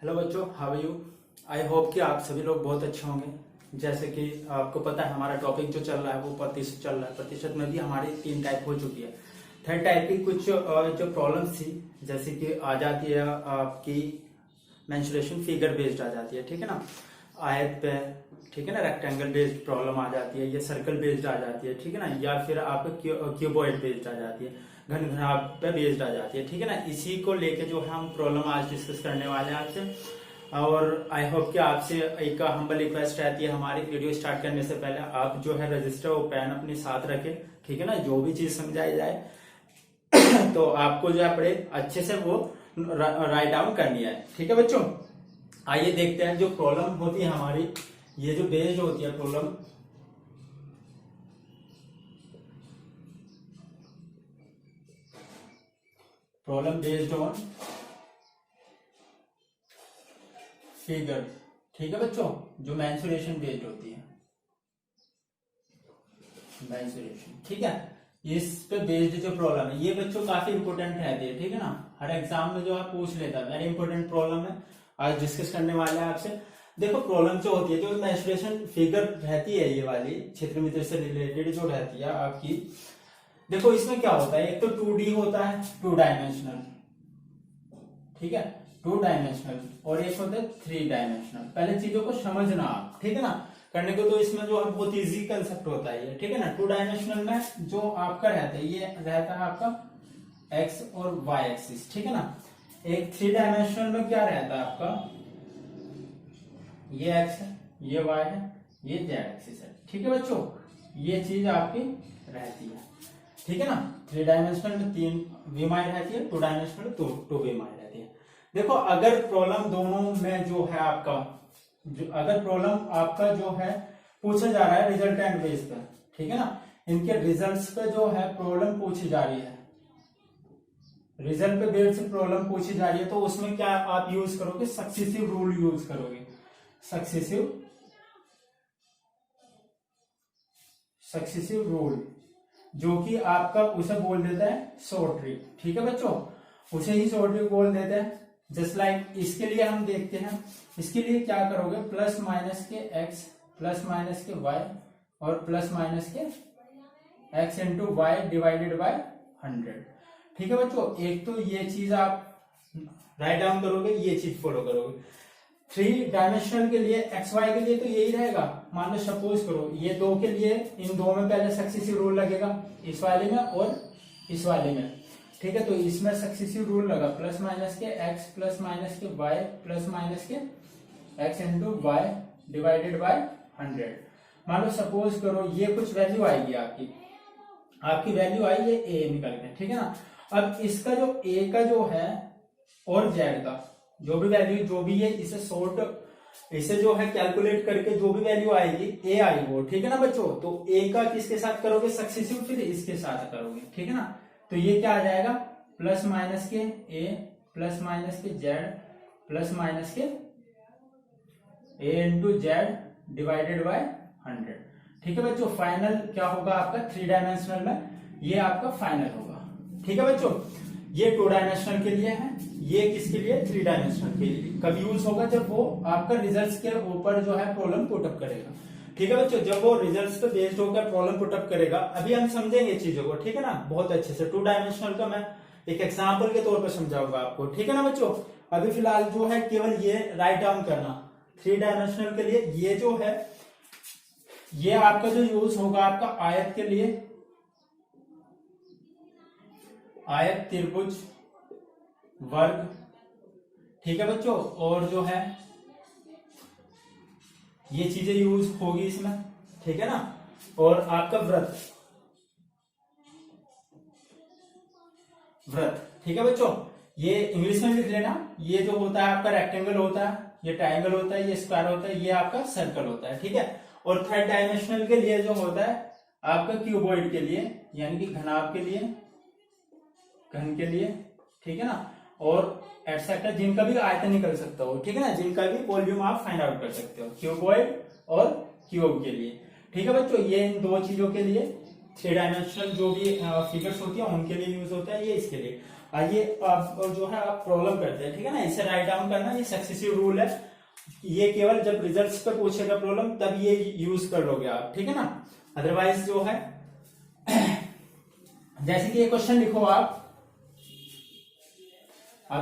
Hello बच्चों, how are you. I hope कि आप सभी लोग बहुत अच्छे होंगे। जैसे कि आपको पता है हमारा टॉपिक जो चल रहा है वो प्रतिशत चल रहा है। प्रतिशत में भी हमारी 3 टाइप हो चुकी है। थर्ड टाइप की कुछ जो प्रॉब्लम्स थी, जैसे कि आ जाती है आपकी मेंसुरेशन फिगर बेस्ड आ जाती है, ठीक है ना, आयत पे, ठीक है ना, रेक्टेंगल बेस्ड प्रॉब्लम आ जाती है, या सर्कल बेस्ड आ जाती है, ठीक है ना, या फिर आपके क्यूबॉइड बेस्ड आ जाती है, घन घनाभ पे बेस्ड आ जाती है, ठीक है ना। इसी को लेके जो है हम प्रॉब्लम आज डिस्कस करने वाले हैं आपसे। और आई होप कि आपसे एक हम्बल रिक्वेस्ट रहती है, हमारी वीडियो स्टार्ट करने से पहले आप जो है रजिस्टर और पेन अपने साथ रखें, ठीक है ना। जो भी चीज समझाई जाए तो आपको जो है बड़े अच्छे से वो राइट डाउन करनी है, ठीक है बच्चों। आइए देखते हैं जो प्रॉब्लम होती है हमारी, ये जो बेस्ड होती है प्रॉब्लम बेस्ड ऑन फिगर, ठीक है बच्चों, जो मेंसुरेशन बेस्ड होती है, मेंसुरेशन, ठीक है। इस पे बेस्ड जो प्रॉब्लम है ये बच्चों काफी इंपोर्टेंट रहती है, ठीक है ना। हर एग्जाम में जो है पूछ लेता है, वेरी इंपोर्टेंट प्रॉब्लम है, आज डिस्कस करने वाले हैं आपसे। देखो प्रॉब्लम जो होती है, जो मेंसुरेशन फिगर रहती है, ये वाली क्षेत्र मित्र से रिलेटेड जो रहती है आपकी, देखो इसमें क्या होता है, एक तो 2D होता है, 2 डायमेंशनल, ठीक है, 2 डायमेंशनल, और एक होता है 3 डायमेंशनल। पहले चीजों को समझना आप, ठीक है ना, करने को तो इसमें जो है बहुत इजी कंसेप्ट होता है ये, ठीक है ना। 2 डायमेंशनल में जो आपका रहता है ये रहता है आपका एक्स और वाई एक्सिस, ठीक है ना। एक 3 डायमेंशनल में क्या रहता है आपका, ये एक्स है, ये वाई है, ये जेड एक्सिस है, ठीक है बच्चों। ये चीज आपकी रहती है, ठीक है ना। 3 डायमेंशनल में 3 विमाएं रहती है, 2 डायमेंशनल में 2 विमाएं रहती है। देखो अगर प्रॉब्लम दोनों में जो है आपका, अगर प्रॉब्लम आपका जो है पूछा जा रहा है रिजल्टेंट बेस पर, ठीक है ना, इनके रिजल्ट्स पे जो है प्रॉब्लम पूछी जा रही है, रिजल्ट पे बेस से प्रॉब्लम पूछी जा रही है, तो उसमें क्या आप यूज करोगे, सक्सेसिव रूल यूज करोगे, सक्सेसिव रूल, जो कि आपका उसे बोल देता है शॉर्ट ट्रिक, ठीक है बच्चों, उसे ही शॉर्ट ट्रिक बोल देते हैं। जस्ट लाइक इसके लिए हम देखते हैं, इसके लिए क्या करोगे, प्लस माइनस के एक्स, प्लस माइनस के वाई, और प्लस माइनस के x into y divided by 100, ठीक है बच्चों। एक तो ये चीज आप राइट डाउन करोगे, ये चीज फॉलो करोगे। 3 डायमेंशनल के लिए एक्स वाई के लिए तो यही रहेगा। मान लो सपोज करो ये 2 के लिए, इन 2 में पहले सक्सेसिव रूल लगेगा, इस वाले में और इस वाले में, ठीक है। तो इसमें सक्सेसिव रूल लगा, प्लस माइनस के एक्स प्लस माइनस के वाई प्लस माइनस के x into y divided by 100। मान लो सपोज करो ये कुछ वैल्यू आएगी आपकी वैल्यू आई ये ए निकल के, ठीक है ना। अब इसका जो ए का जो है और जेड का जो भी वैल्यू जो भी है, इसे जो है कैलकुलेट करके जो भी वैल्यू आएगी ए आई वो, ठीक है ना बच्चों। तो ए का किसके साथ करोगे, सक्सेसिव, फिर इसके साथ करोगे, ठीक है ना। तो ये क्या आ जाएगा, प्लस माइनस के ए प्लस माइनस के जेड प्लस माइनस के ए इंटू जेड डिवाइडेड बाय 100, ठीक है बच्चों। फाइनल क्या होगा आपका 3 डायमेंशनल में, ये आपका फाइनल होगा, ठीक है बच्चों। ये 2 डायमेंशनल के लिए है, ये किसके लिए, 3 डायमेंशनल के लिए। कब यूज होगा, जब वो आपका रिजल्ट्स के ऊपर जो है प्रॉब्लम पुटअप करेगा, ठीक है बच्चों। जब वो रिजल्ट्स पे बेस्ड होकर प्रॉब्लम पुटअप करेगा, अभी हम समझेंगे चीजों को, ठीक है ना, बहुत अच्छे से। 2 डायमेंशनल का मैं एक एग्जाम्पल के तौर पर समझाऊंगा आपको, ठीक है ना बच्चों। अभी फिलहाल जो है केवल ये राइट डाउन करना, 3 डायमेंशनल के लिए ये जो है, ये आपका जो यूज होगा आपका आयत के लिए, आयत, त्रिभुज, वर्ग, ठीक है बच्चों। और जो है ये चीजें यूज होगी इसमें, ठीक है ना। और आपका वृत्त, ठीक है बच्चों। ये इंग्लिश में लिख लेना, ये जो होता है आपका रेक्टेंगल होता है, ये ट्रायंगल होता है, ये स्क्वायर होता है, ये आपका सर्कल होता है, ठीक है। और 3rd डायमेंशनल के लिए जो होता है आपका क्यूबॉइड के लिए, यानी कि घनाभ के लिए, घन के लिए, ठीक है ना। और एटसेट्रा, जिनका भी आयतन निकल सकता हो, ठीक है ना, जिनका भी वॉल्यूम आप फाइंड आउट कर सकते हो, क्यूबॉइड और क्यूब के लिए, ठीक है बच्चों। ये इन 2 चीजों के लिए थ्री डायमेंशनल जो भी फिगर्स होती है उनके लिए यूज होता है, ये इसके लिए। आइए आप जो है आप प्रॉब्लम करते हैं, ठीक है ना, इसे राइट डाउन करना, ये सक्सेसिव रूल है, ये केवल जब रिजल्ट्स पे पूछेगा प्रॉब्लम तब ये यूज कर लोगे आप, ठीक है ना, अदरवाइज जो है जैसे कि ये क्वेश्चन लिखो आप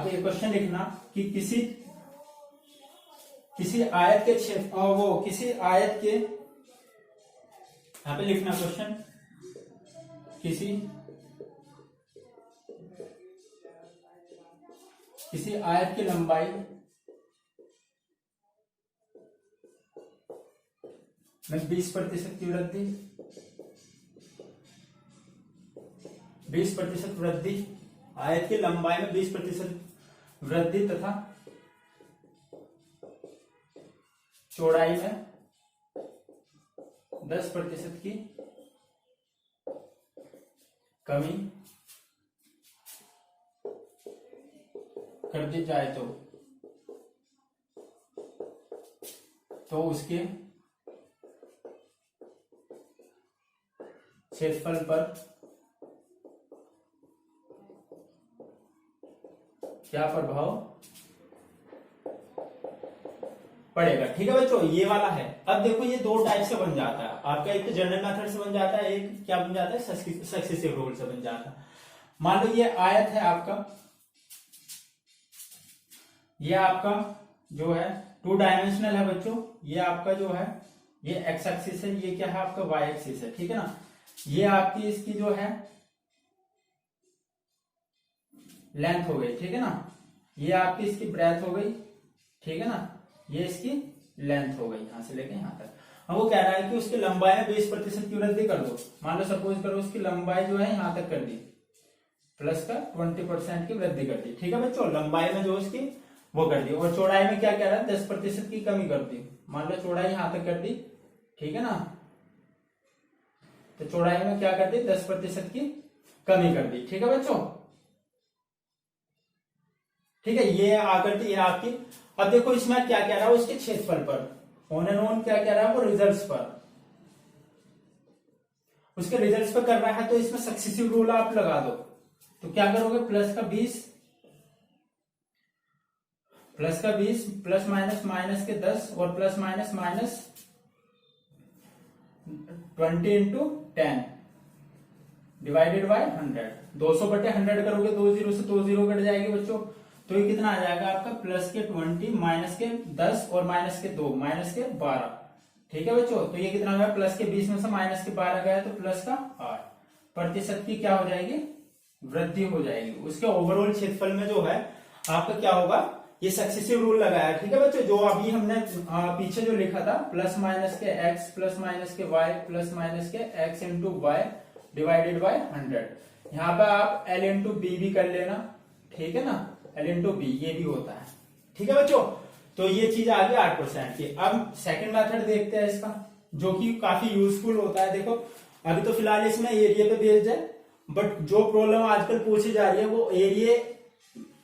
ये क्वेश्चन लिखना कि किसी आयत के क्षेत्र किसी आयत के, यहां पे लिखना क्वेश्चन, किसी आयत की लंबाई में 20% की वृद्धि, 20% वृद्धि, आयत की लंबाई में 20% वृद्धि तथा चौड़ाई में 10% की कमी कर दी जाए तो उसके क्षेत्रफल पर क्या प्रभाव पड़ेगा। ठीक है बच्चों, ये वाला है। अब देखो ये दो टाइप से बन जाता है आपका, एक तो जनरल मेथड से बन जाता है, एक क्या बन जाता है, सक्सेसिव रूल से बन जाता है। मान लो ये आयत है आपका, ये आपका जो है 2 डायमेंशनल है बच्चों, ये आपका जो है ये एक्स एक्सिस है, ये क्या है आपका वाई एक्सिस है, ठीक है ना। ये आपकी इसकी जो है लेंथ हो गई, ठीक है ना, ये आपकी इसकी ब्रेथ हो गई, ठीक है ना, ये इसकी लेंथ हो गई यहां से लेके यहां तक। अब वो कह रहा है कि उसकी लंबाई में 20% की वृद्धि कर दो। मान लो सपोज करो उसकी लंबाई जो है यहां तक कर दी, प्लस का 20% की वृद्धि कर दी, ठीक है बच्चों, लंबाई में जो उसकी वो कर दी। और चौड़ाई में क्या कह रहा है, 10% की कमी कर दी। मान लो चौड़ाई यहां तक कर दी, ठीक है ना, तो चौड़ाई में क्या कर दी, 10% की कमी कर दी, ठीक है बच्चों, ठीक है। ये आकर दी है आपकी। अब देखो इसमें क्या कह रहा है, उसके क्षेत्रफल पर, ऑन एंड ऑन क्या कह रहा है, वो रिजल्ट्स पर, उसके रिजल्ट्स पर कर रहा है, तो इसमें सक्सेसिव रूल आप लगा दो। तो क्या करोगे, प्लस का 20 प्लस माइनस माइनस के 10 और plus minus minus 20 into 10 divided by 100, 200/100 करोगे, 2 0 से 2 0 कट जाएगी बच्चों, तो ये कितना आ जाएगा आपका, प्लस के 20 माइनस के 10 और माइनस के 2 माइनस के 12, ठीक है बच्चों। तो ये कितना हो गया, प्लस के 20 में से माइनस के 12 गया तो प्लस का 8% की क्या हो जाएगी, वृद्धि हो जाएगी। उसके ओवरऑल क्षेत्रफल में जो है आपका क्या होगा, ये सक्सेसिव रूल लगाया, ठीक है बच्चों। जो अभी हमने पीछे जो लिखा था, प्लस माइनस के x प्लस माइनस के y प्लस माइनस के x into y divided by 100, यहाँ पे आप l इंटू बी भी कर लेना, ठीक है ना, l इंटू बी ये भी होता है, ठीक है बच्चों। तो ये चीज आ गई 8% की। अब सेकंड मेथड देखते हैं इसका, जो कि काफी यूजफुल होता है। देखो अभी तो फिलहाल इसमें एरिया पे बेस्ड है, बट जो प्रॉब्लम आजकल पूछी जा रही है वो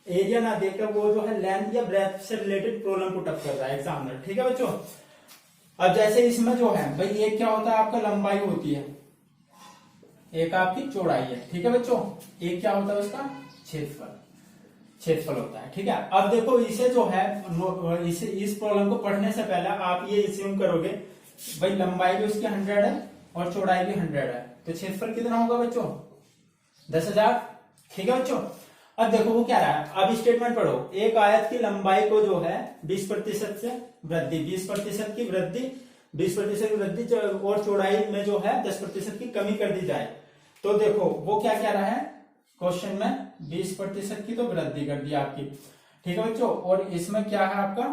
एरिया ना देकर वो जो है लेंथ या ब्रेथ से रिलेटेड प्रॉब्लम को टफ कर रहा है एग्जामिनर, ठीक है बच्चों। अब जैसे इसमें जो है भाई, एक क्या होता है आपका लंबाई होती है, एक आपकी चौड़ाई है, ठीक है बच्चों, एक क्या होता है उसका क्षेत्रफल होता है, ठीक है। अब देखो इसे जो है इस प्रॉब्लम को पढ़ने से पहले आप ये अस्यूम करोगे भाई लंबाई भी उसकी 100 है और चौड़ाई भी 100 है, तो क्षेत्रफल कितना होगा बच्चों, 10,000, ठीक है बच्चों। अब देखो वो क्या रहा है, अब स्टेटमेंट पढ़ो, एक आयत की लंबाई को जो है 20% से वृद्धि, 20% की वृद्धि, 20% की वृद्धि और चौड़ाई में जो है 10% की कमी कर दी जाए। तो देखो वो क्या कह रहा है क्वेश्चन में, 20% की तो वृद्धि कर दी आपकी, ठीक है बच्चों, और इसमें क्या है आपका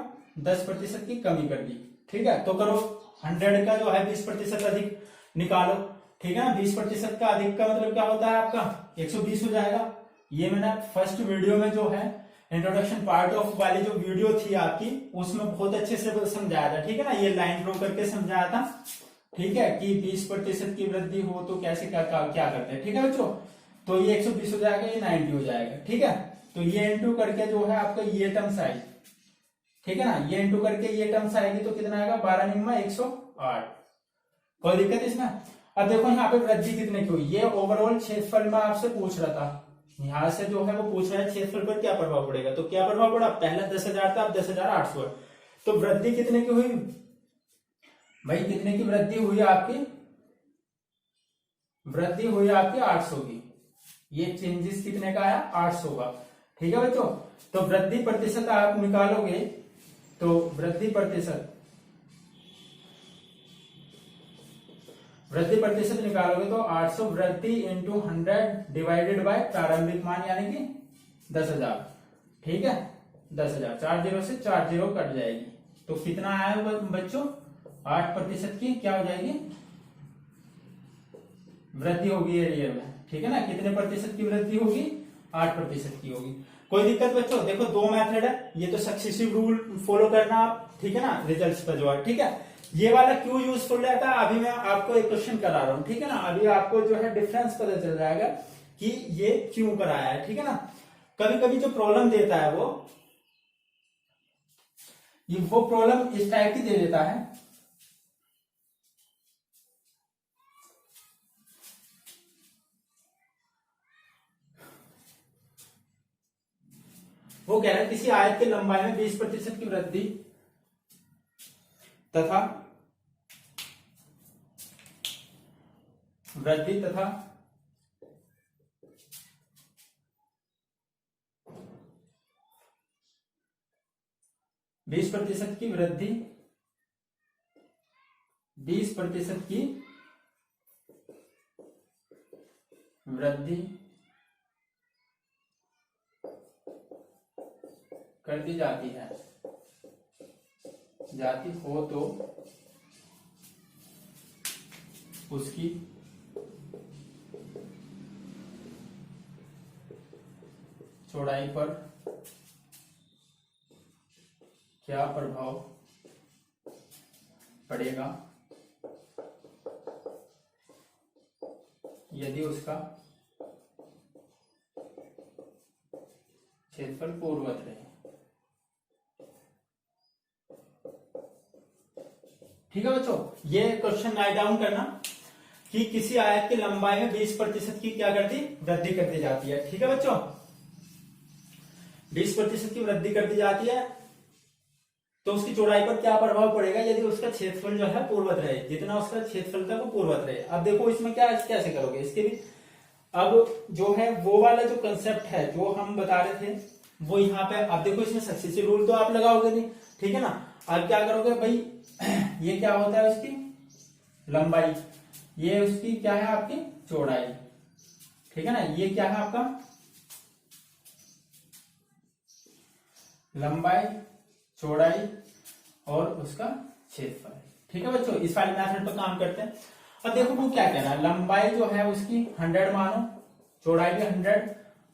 10% की कमी कर दी, ठीक है। तो करो 100 का जो है 20% अधिक निकालो, ठीक है ना। 20% का अधिक का मतलब क्या होता है आपका 120 हो जाएगा। ये मैंने फर्स्ट वीडियो में जो है इंट्रोडक्शन पार्ट ऑफ वाली जो वीडियो थी आपकी, उसमें बहुत अच्छे से समझाया था, ठीक है ना, ये लाइन ड्रॉ करके समझाया था, ठीक है, कि 20% की वृद्धि हो तो कैसे क्या करते हैं, ठीक है बच्चों। तो ये 120 हो जाएगा, ये 90 हो जाएगा, ठीक है। तो ये इंटू करके जो है आपका ये टर्म्स आई, ठीक है ना, ये इंटू करके ये टर्म्स आएगी तो कितना आएगा, 12 निम्मा 108, कोई दिक्कत इसमें। अब देखो यहाँ पे वृद्धि कितने की हुई, ये ओवरऑल क्षेत्रफल में आपसे पूछ रहा था, यहाँ से जो है वो पूछ रहा है क्षेत्रफल पर क्या प्रभाव पड़ेगा, तो क्या प्रभाव पड़ा, पहला 10,000 था, अब 10,800 है, तो वृद्धि कितने की हुई भाई, कितने की वृद्धि हुई आपकी, वृद्धि हुई आपकी 800 की, ये चेंजेस कितने का आया 800 का, ठीक है बच्चों। तो वृद्धि प्रतिशत आप निकालोगे तो वृद्धि प्रतिशत निकालोगे तो 800 वृद्धि इंटू 100 डिवाइडेड बाय प्रारंभिक मान यानी कि 10,000, ठीक है 10,000, 4 जीरो से 4 जीरो कट जाएगी, तो कितना आया बच्चों 8% की क्या हो जाएगी वृद्धि होगी एरिया में, ठीक है ना, कितने प्रतिशत की वृद्धि होगी 8% की होगी। कोई दिक्कत बच्चों, देखो दो मेथड है, ये तो सक्सेसिव रूल फॉलो करना आप, ठीक है ना, रिजल्ट्स पर जो है, ठीक है। ये वाला क्यों यूजफुल रहता है, अभी मैं आपको एक क्वेश्चन करा रहा हूं, ठीक है ना, अभी आपको जो है डिफरेंस पता चल जाएगा कि ये क्यों कराया है, ठीक है ना। कभी कभी जो प्रॉब्लम देता है वो प्रॉब्लम इस टाइप की दे देता है, वो कह रहा है किसी आयत की लंबाई में 20% की वृद्धि तथा 20% की वृद्धि 20% की वृद्धि कर दी जाती हो तो उसकी चौड़ाई पर क्या प्रभाव पड़ेगा यदि उसका क्षेत्रफल पूर्ववत रहे, ठीक है बच्चों। ये क्वेश्चन राइट डाउन करना कि किसी आयत की लंबाई में 20% की क्या करती वृद्धि कर दी जाती है, ठीक है बच्चों, 20% की वृद्धि कर दी जाती है तो उसकी चौड़ाई पर क्या प्रभाव पड़ेगा यदि उसका क्षेत्रफल जो है पूर्ववत रहे, जितना उसका क्षेत्रफल था वो पूर्ववत रहे। अब देखो इसमें क्या कैसे करोगे, इसके भी अब जो है वो वाला जो कंसेप्ट है जो हम बता रहे थे वो यहाँ पे, अब देखो इसमें सक्सेसिव रूल तो आप लगाओगे नहीं, ठीक है ना। अब क्या करोगे भाई, ये क्या होता है उसकी लंबाई, ये उसकी क्या है आपकी चौड़ाई, ठीक है ना, ये क्या है आपका लंबाई चौड़ाई और उसका क्षेत्रफल, ठीक है बच्चों। इस वाले मेथड पर काम करते हैं। अब देखो वो क्या कह रहा है, लंबाई जो है उसकी 100 मानो, चौड़ाई भी 100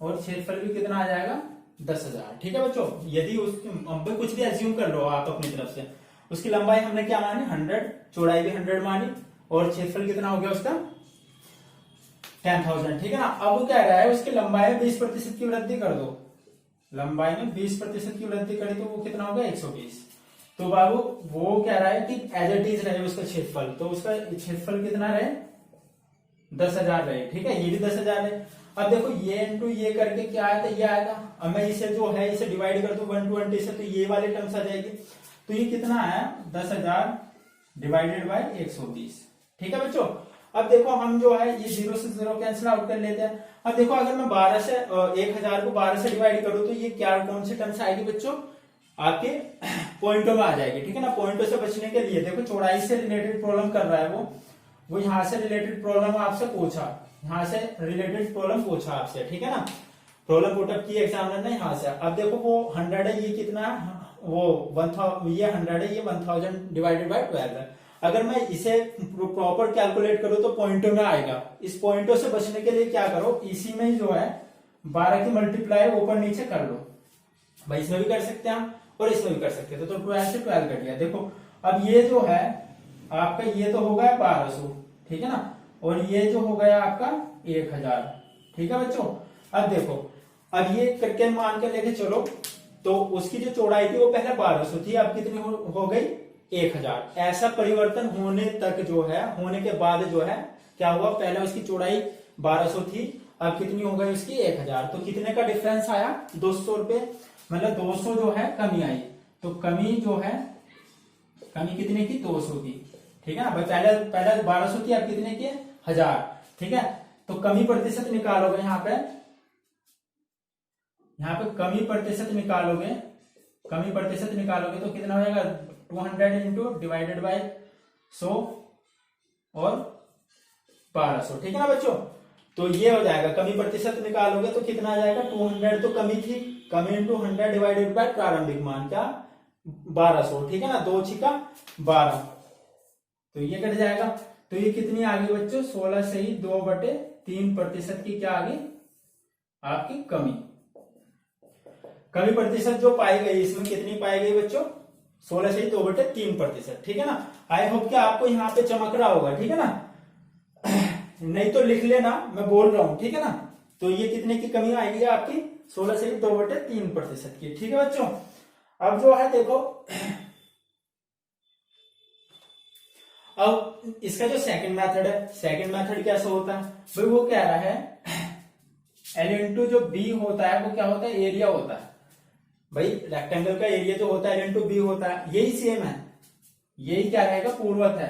और क्षेत्रफल भी कितना आ जाएगा 10,000, ठीक है बच्चों। यदि उसकी कुछ भी एज्यूम कर लो आप अपनी तरफ से, उसकी लंबाई हमने क्या मानी 100, चौड़ाई भी 100 मानी और क्षेत्रफल कितना हो गया उसका 10,000, ठीक है ना। अब वो कह रहा है उसकी लंबाई में 20% की वृद्धि कर दो, लंबाई में 20% की वृद्धि करें तो वो कितना होगा 120। तो बाबू वो कह रहा है कि एज इट इज रहे उसका क्षेत्रफल, तो उसका क्षेत्रफल कितना रहे 10,000 रहे, ठीक है, ये भी 10,000 है। अब देखो ये इंटू ये करके क्या आया था, ये आएगा, अब मैं इसे जो है इसे डिवाइड कर दूं 120 से तो ये वाले टर्म्स आ जाएगी, तो ये कितना आया 10,000 डिवाइडेड बाय 120, ठीक है बच्चों। अब देखो हम जो है ये 0 से 0 कैंसिल आउट कर लेते हैं। अब देखो अगर मैं 12 से 1000 को 12 से डिवाइड करूं तो ये क्या कौन से टर्म्स आएगी बच्चों, आपके पॉइंटों में आ जाएगी, ठीक है ना। पॉइंटों से बचने के लिए देखो चौड़ाई से रिलेटेड प्रॉब्लम कर रहा है वो यहां से रिलेटेड प्रॉब्लम आपसे पूछा, यहां से रिलेटेड प्रॉब्लम पूछा आपसे, ठीक है ना, प्रॉब्लम पुटअप की एग्जामिनर ने यहां से। अब देखो वो 100 है, ये कितना वो 1000, ये 100 है, ये 1000 डिवाइडेड बाय 12 है। अगर मैं इसे प्रॉपर कैलकुलेट करूं तो पॉइंटों में आएगा। इस पॉइंटों से बचने के लिए क्या करो, इसी में जो है 12 की मल्टीप्लाई ऊपर नीचे कर लो, भाई इसमें भी कर सकते हैं हम और इसमें भी कर सकते हैं, तो 12 से 12 कट गया। देखो अब ये जो है आपका ये तो हो गया 1200, ठीक है ना, और ये जो हो गया आपका 1000, ठीक है बच्चों। अब देखो अब ये करके मान के लेके चलो तो उसकी जो चौड़ाई थी वो पहले 1200 थी, अब कितनी हो गई 1000। ऐसा परिवर्तन होने तक जो है, होने के बाद जो है क्या हुआ, पहले उसकी चौड़ाई 1200 थी, अब कितनी हो गई उसकी 1000। तो कितने का डिफरेंस आया, 200 रुपए, मतलब 200 जो है कमी आई। तो कमी जो है, कमी कितने की, 200 की, ठीक है ना। पहले पहले 1200 की, अब कितने की, 1000, ठीक है। तो कमी प्रतिशत निकालोगे यहाँ पे, कमी प्रतिशत निकालोगे, कमी प्रतिशत निकालोगे तो कितना हो जाएगा, 200 इंटू डिवाइडेड बाई 100 और 1200, ठीक है ना बच्चों। तो ये हो जाएगा, कमी प्रतिशत निकालोगे तो कितना आ जाएगा, 200 तो कमी थी, कमी इंटू 100 डिवाइडेड बाय प्रारंभिक मान क्या, 1200, ठीक है ना, 2 छिका 12, तो ये कट जाएगा। तो ये कितनी आ गई बच्चों, 16 से ही 2/3% की क्या आ गई आपकी कमी। कमी प्रतिशत जो पाई गई इसमें कितनी पाई गई बच्चों, 16 से ही 2/3%, ठीक है ना। आई होप कि आपको यहाँ पे चमक रहा होगा, ठीक है ना, नहीं तो लिख लेना, मैं बोल रहा हूं, ठीक है ना। तो ये कितने की कमी आएगी आपकी, 16 से ही 2/3% की, ठीक है बच्चों। अब जो है देखो, अब इसका जो सेकंड मेथड है, सेकंड मेथड कैसा होता है भाई, वो कह रहा है L इंटू जो बी होता है वो क्या होता है, एरिया होता है भाई, रेक्टेंगल का एरिया जो होता है L इंटू बी होता है, यही सेम है, यही क्या रहेगा, पूर्वत है।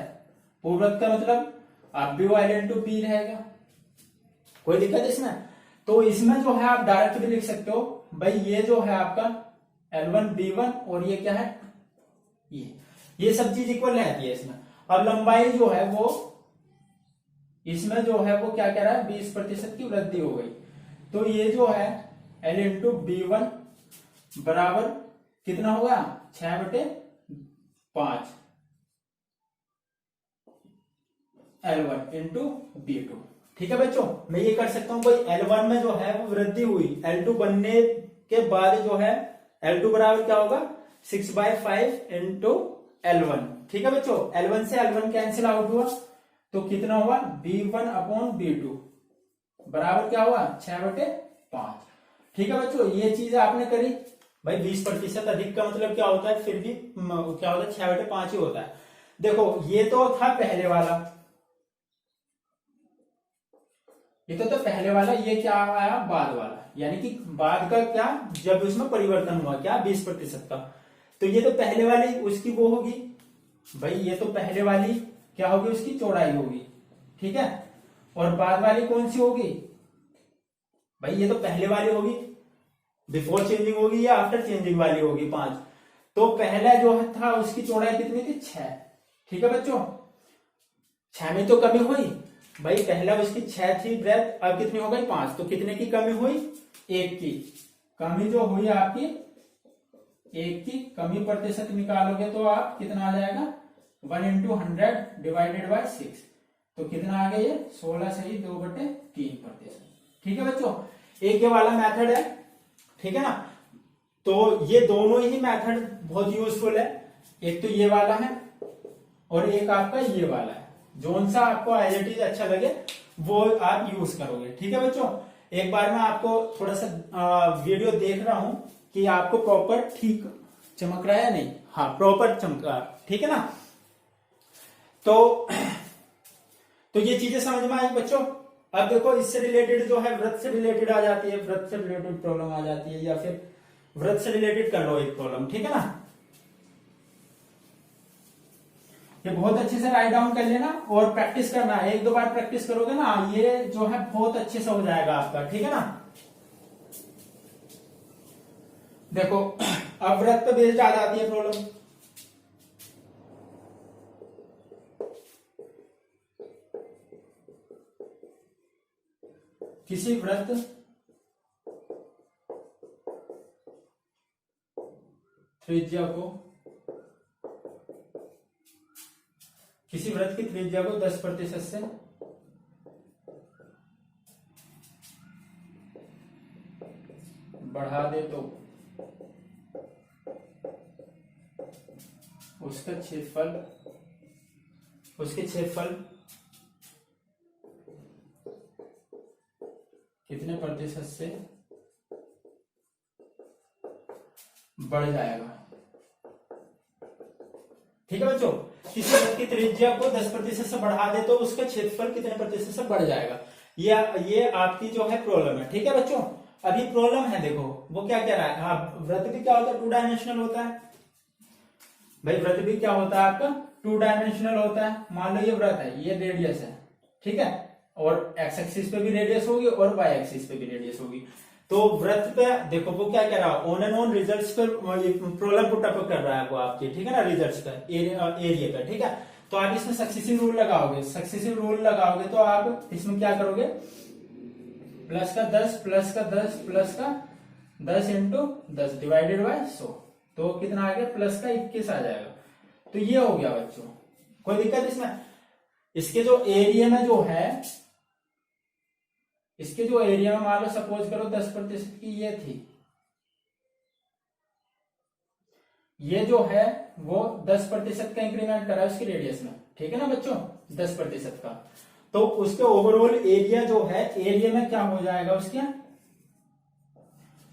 पूर्वत का मतलब अब भी वो L इंटू बी रहेगा, कोई दिक्कत इसमें। तो इसमें जो है आप डायरेक्ट भी लिख सकते हो भाई, ये जो है आपका L1 B1 और ये क्या है, ये सब चीज इक्वल रहती है इसमें। अब लंबाई जो है वो, इसमें जो है वो क्या कह रहा है, 20% की वृद्धि हो गई। तो ये जो है L इंटू B1 बराबर कितना होगा, 6/5 L1 इंटू B2, ठीक है बच्चों। मैं ये कर सकता हूं भाई, L1 में जो है वो वृद्धि हुई, L2 बनने के बाद जो है L2 बराबर क्या होगा, 6/5 इंटू L1, ठीक है बच्चों। L1 से L1 कैंसिल आउट हुआ तो कितना हुआ, B1 अपॉन B2 बराबर क्या हुआ, 6/5, ठीक है बच्चों। ये चीज आपने करी भाई, 20% अधिक का मतलब क्या होता है, फिर भी क्या होता है, 6/5 ही होता है। देखो ये तो था पहले वाला, ये तो पहले वाला, ये क्या आया, बाद वाला, यानी कि बाद का क्या, जब उसमें परिवर्तन हुआ क्या, 20% का। तो ये तो पहले वाली उसकी वो होगी भाई, ये तो पहले वाली क्या होगी, उसकी चौड़ाई होगी, ठीक है। और बाद वाली कौन सी होगी भाई, ये तो पहले वाली होगी, बिफोर चेंजिंग होगी या आफ्टर चेंजिंग वाली होगी, 5। तो पहला जो था उसकी चौड़ाई कितनी थी, 6, ठीक है बच्चों। 6 में तो कमी हुई भाई, पहला उसकी 6 थी ब्रेथ, अब कितनी हो गई, 5। तो कितने की कमी हुई, 1 की कमी जो हुई आपकी, 1 की कमी प्रतिशत निकालोगे तो आप कितना आ जाएगा, 1 इंटू 100 डिवाइडेड बाई 6, तो कितना आ गया ये, 16 से ही 2/3%, ठीक है बच्चों। एक ये वाला मेथड है, ठीक है ना। तो ये दोनों ही मेथड बहुत यूजफुल है, एक तो ये वाला है और एक आपका ये वाला है, जोन सा आपको एज इट इज अच्छा लगे वो आप यूज करोगे, ठीक है बच्चों। एक बार मैं आपको थोड़ा सा वीडियो देख रहा हूं कि आपको प्रॉपर ठीक चमक रहा है या नहीं, हाँ प्रॉपर चमका, ठीक है ना। तो ये चीजें समझ में आई बच्चों। अब देखो इससे रिलेटेड जो है, वृत्त से रिलेटेड आ जाती है, वृत्त से रिलेटेड प्रॉब्लम आ जाती है, या फिर वृत्त से रिलेटेड कर लो एक प्रॉब्लम, ठीक है ना। ये बहुत अच्छे से राइट डाउन कर लेना और प्रैक्टिस करना है, 1-2 बार प्रैक्टिस करोगे ना, ये जो है बहुत अच्छे से हो जाएगा आपका, ठीक है ना। देखो अब वृत्त पे बेस्ड आ जाती है प्रॉब्लम। किसी वृत्त त्रिज्या को, किसी वृत्त की त्रिज्या को 10% से बढ़ा दे तो उसका क्षेत्रफल, उसके क्षेत्रफल कितने प्रतिशत से बढ़ जाएगा, ठीक है बच्चों, किसी वृत्त की त्रिज्या को 10% से बढ़ा दे तो उसका क्षेत्रफल कितने प्रतिशत से बढ़ जाएगा। ये आपकी जो है प्रॉब्लम है। ठीक है बच्चों, अभी प्रॉब्लम है, देखो वो क्या कह रहा है। हाँ, वृत्त भी क्या होता है, 2 डायमेंशनल होता है भाई। वृत्त भी क्या होता है आपका, 2 डायमेंशनल होता है। मान लो ये वृत्त है, ये रेडियस है, ठीक है, और एक्स एक्सिस पे भी रेडियस होगी और वाई एक्सिस पे भी रेडियस होगी। तो वृत्त पे देखो वो क्या कह रहा है, ऑन एंड ऑन रिजल्ट्स पे प्रॉब्लम पुट अप कर रहा है वो आपकी, ठीक है ना, रिजल्ट्स पे एरिया पे, ठीक है। तो आप इसमें सक्सेसिव रूल लगाओगे, सक्सेसिव रूल लगाओगे तो आप इसमें क्या करोगे, प्लस का 10 प्लस का 10 प्लस का 10 इंटू 10 डिवाइडेड बाय 100, तो कितना आ गया, प्लस का 21 आ जाएगा। तो ये हो गया बच्चों, कोई दिक्कत इसमें। इसके जो एरिया में जो है, इसके जो एरिया में मान लो सपोज करो 10% की ये थी, ये जो है वो 10% का इंक्रीमेंट करा है उसकी रेडियस में, ठीक है ना बच्चों, 10% का। तो उसके ओवरऑल एरिया जो है, एरिया में क्या हो जाएगा, उसके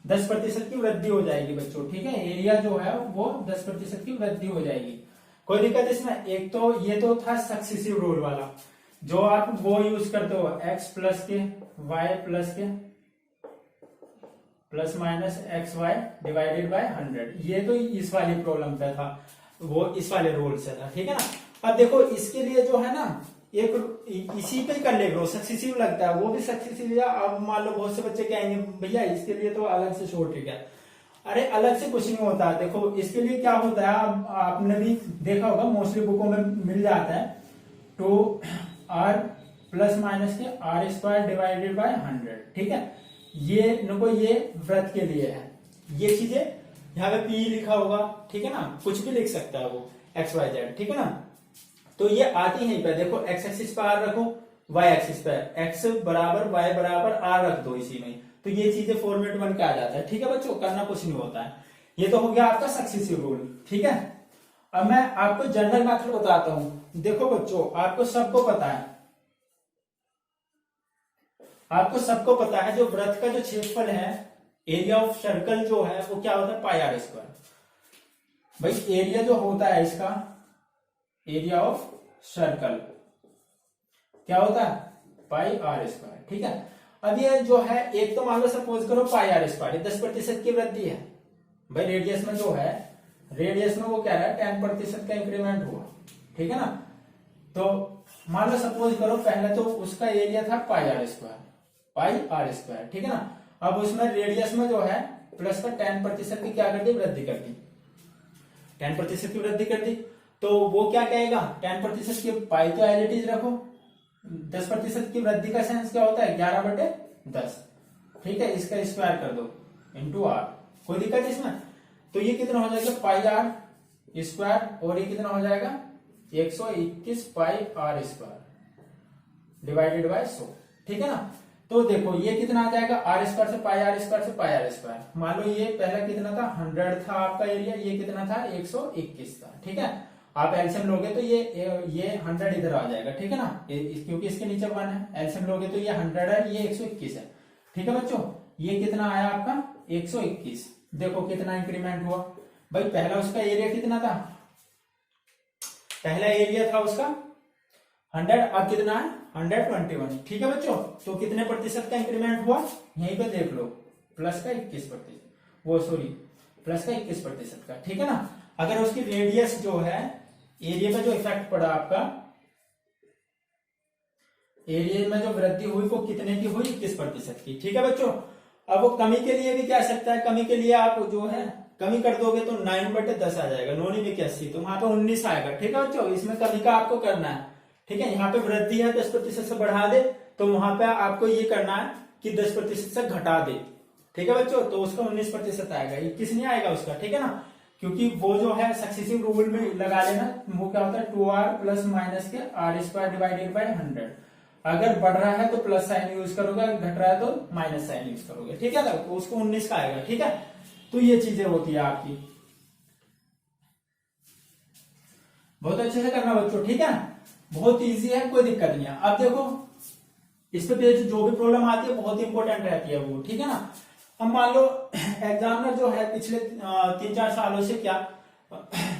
10% की वृद्धि हो जाएगी बच्चों, ठीक है। एरिया जो है वो 10% की वृद्धि हो जाएगी, कोई दिक्कत इसमें। एक तो ये तो था सक्सेसिव रूल वाला, जो आप वो यूज करते हो, x प्लस के y प्लस के plus minus x y divided by 100। ये तो इस वाली प्रॉब्लम पे था, वो इस वाले रूल से था, ठीक है ना। अब देखो इसके लिए जो है ना, एक इसी पे कर ले ब्रो, सक्सेसिव लगता है, वो भी सक्सेसिव है। अब मान लो बहुत से बच्चे कहेंगे भैया इसके लिए तो अलग से शॉर्टेज है। अरे अलग से कुछ नहीं होता, देखो इसके लिए क्या होता है, आपने भी देखा होगा, मोस्टली बुकों में मिल जाता है, 2r प्लस माइनस के r² डिवाइडेड बाय 100, ठीक है। ये नको ये वृत्त के लिए है, ये चीजें यहाँ पे p लिखा होगा, ठीक है ना, कुछ भी लिख सकता है वो x y z, ठीक है ना। तो ये आती है पे, देखो x एक्सिस पे r रखो, y एक्सिस पे x बराबर y बराबर r रख दो इसी में, तो ये चीजें फॉर्मेट बन के आ जाता है, ठीक है बच्चों, करना कुछ नहीं होता है। ये तो हो गया आपका सक्सेसिव रूल, ठीक है। अब मैं आपको जनरल मेथड बताता हूं। देखो बच्चों, आपको सबको पता है, आपको सबको पता है जो वृत्त का जो क्षेत्रफल है, एरिया ऑफ सर्कल जो है वो क्या होता है, पाई r स्क्वायर। भाई एरिया जो होता है इसका, एरिया ऑफ सर्कल क्या होता है, पाई r स्क्वायर, ठीक है। अब ये जो है, एक तो मान लो सपोज करो पाई r स्क्वायर 10% की वृद्धि है भाई। रेडियस में जो है, रेडियस में वो कह रहा है 10% का इंक्रीमेंट हुआ, ठीक है ना। तो मान लो सपोज करो, पहले तो उसका एरिया था पाई r स्क्वायर, पाई r स्क्वायर, ठीक है ना। अब उसमें रेडियस में जो है प्लस का 10% की क्या कर दी, वृद्धि कर दी, 10% की वृद्धि कर दी। तो वो क्या कहेगा, 10% की पाई तो एज इट इज रखो, 10% की वृद्धि का सेंस क्या होता है, 11/10, ठीक है। इसका स्क्वायर कर दो इंटू r, कोई दिक्कत इसमें। तो ये कितना हो जाएगा, पाई r स्क्वायर, और ये कितना हो जाएगा 121 पाई r स्क्वायर डिवाइडेड बाय 100, ठीक है ना। तो देखो ये कितना आ जाएगा, r स्क्वायर से पाई r स्क्वायर से पाई r स्क्वायर। मान लो ये पहला कितना था, 100 था आपका एरिया, ये कितना था 121 था, ठीक है। आप एलसीएम लोगे तो ये 100 इधर आ जाएगा, ठीक है ना, क्योंकि इसके नीचे 1 है। एलसीएम लोगे तो ये 100 है, ये 121 है, ठीक है बच्चों। ये कितना आया आपका 121। देखो कितना इंक्रीमेंट हुआ भाई, पहला उसका एरिया कितना था, पहला एरिया था उसका 100, अब कितना है 121, ठीक है बच्चों। तो कितने प्रतिशत का इंक्रीमेंट हुआ, यहीं पे देख लो, प्लस का 21%, वो सॉरी प्लस का 21% का, ठीक है ना। अगर उसकी रेडियस जो है, एरिया पे जो इफेक्ट पड़ा आपका, एरिया में जो वृद्धि हुई वो कितने की हुई, 21% की, ठीक है बच्चों। अब वो कमी के लिए भी क्या सकता है, कमी के लिए आप जो है कमी कर दोगे तो 9/10 आ जाएगा, 9×81, तो वहां पे 19 आएगा, ठीक है बच्चों। इसमें कमी का आपको करना है, ठीक है। यहाँ पे वृद्धि है 10% से बढ़ा दे, तो वहां पे आपको ये करना है कि 10% से घटा दे, ठीक है बच्चों। तो उसका 19% आएगा, 21 नहीं आएगा उसका, ठीक है ना। क्योंकि वो जो है सक्सेसिव रूल में लगा लेना, वो क्या होता है 2r प्लस माइनस के r² डिवाइडेड बाय 100। अगर बढ़ रहा है तो प्लस साइन यूज करोगे, अगर घट रहा है तो माइनस साइन यूज करोगे, ठीक है ना। तो उसको 19 का आएगा, ठीक है। तो ये चीजें होती है आपकी, बहुत अच्छे से करना बच्चों, ठीक है। बहुत इजी है, कोई दिक्कत नहीं है। अब देखो इस पे जो भी प्रॉब्लम आती है बहुत इंपॉर्टेंट रहती है वो, ठीक है ना। अब मान लो एग्जामिनर जो है पिछले 3-4 सालों से क्या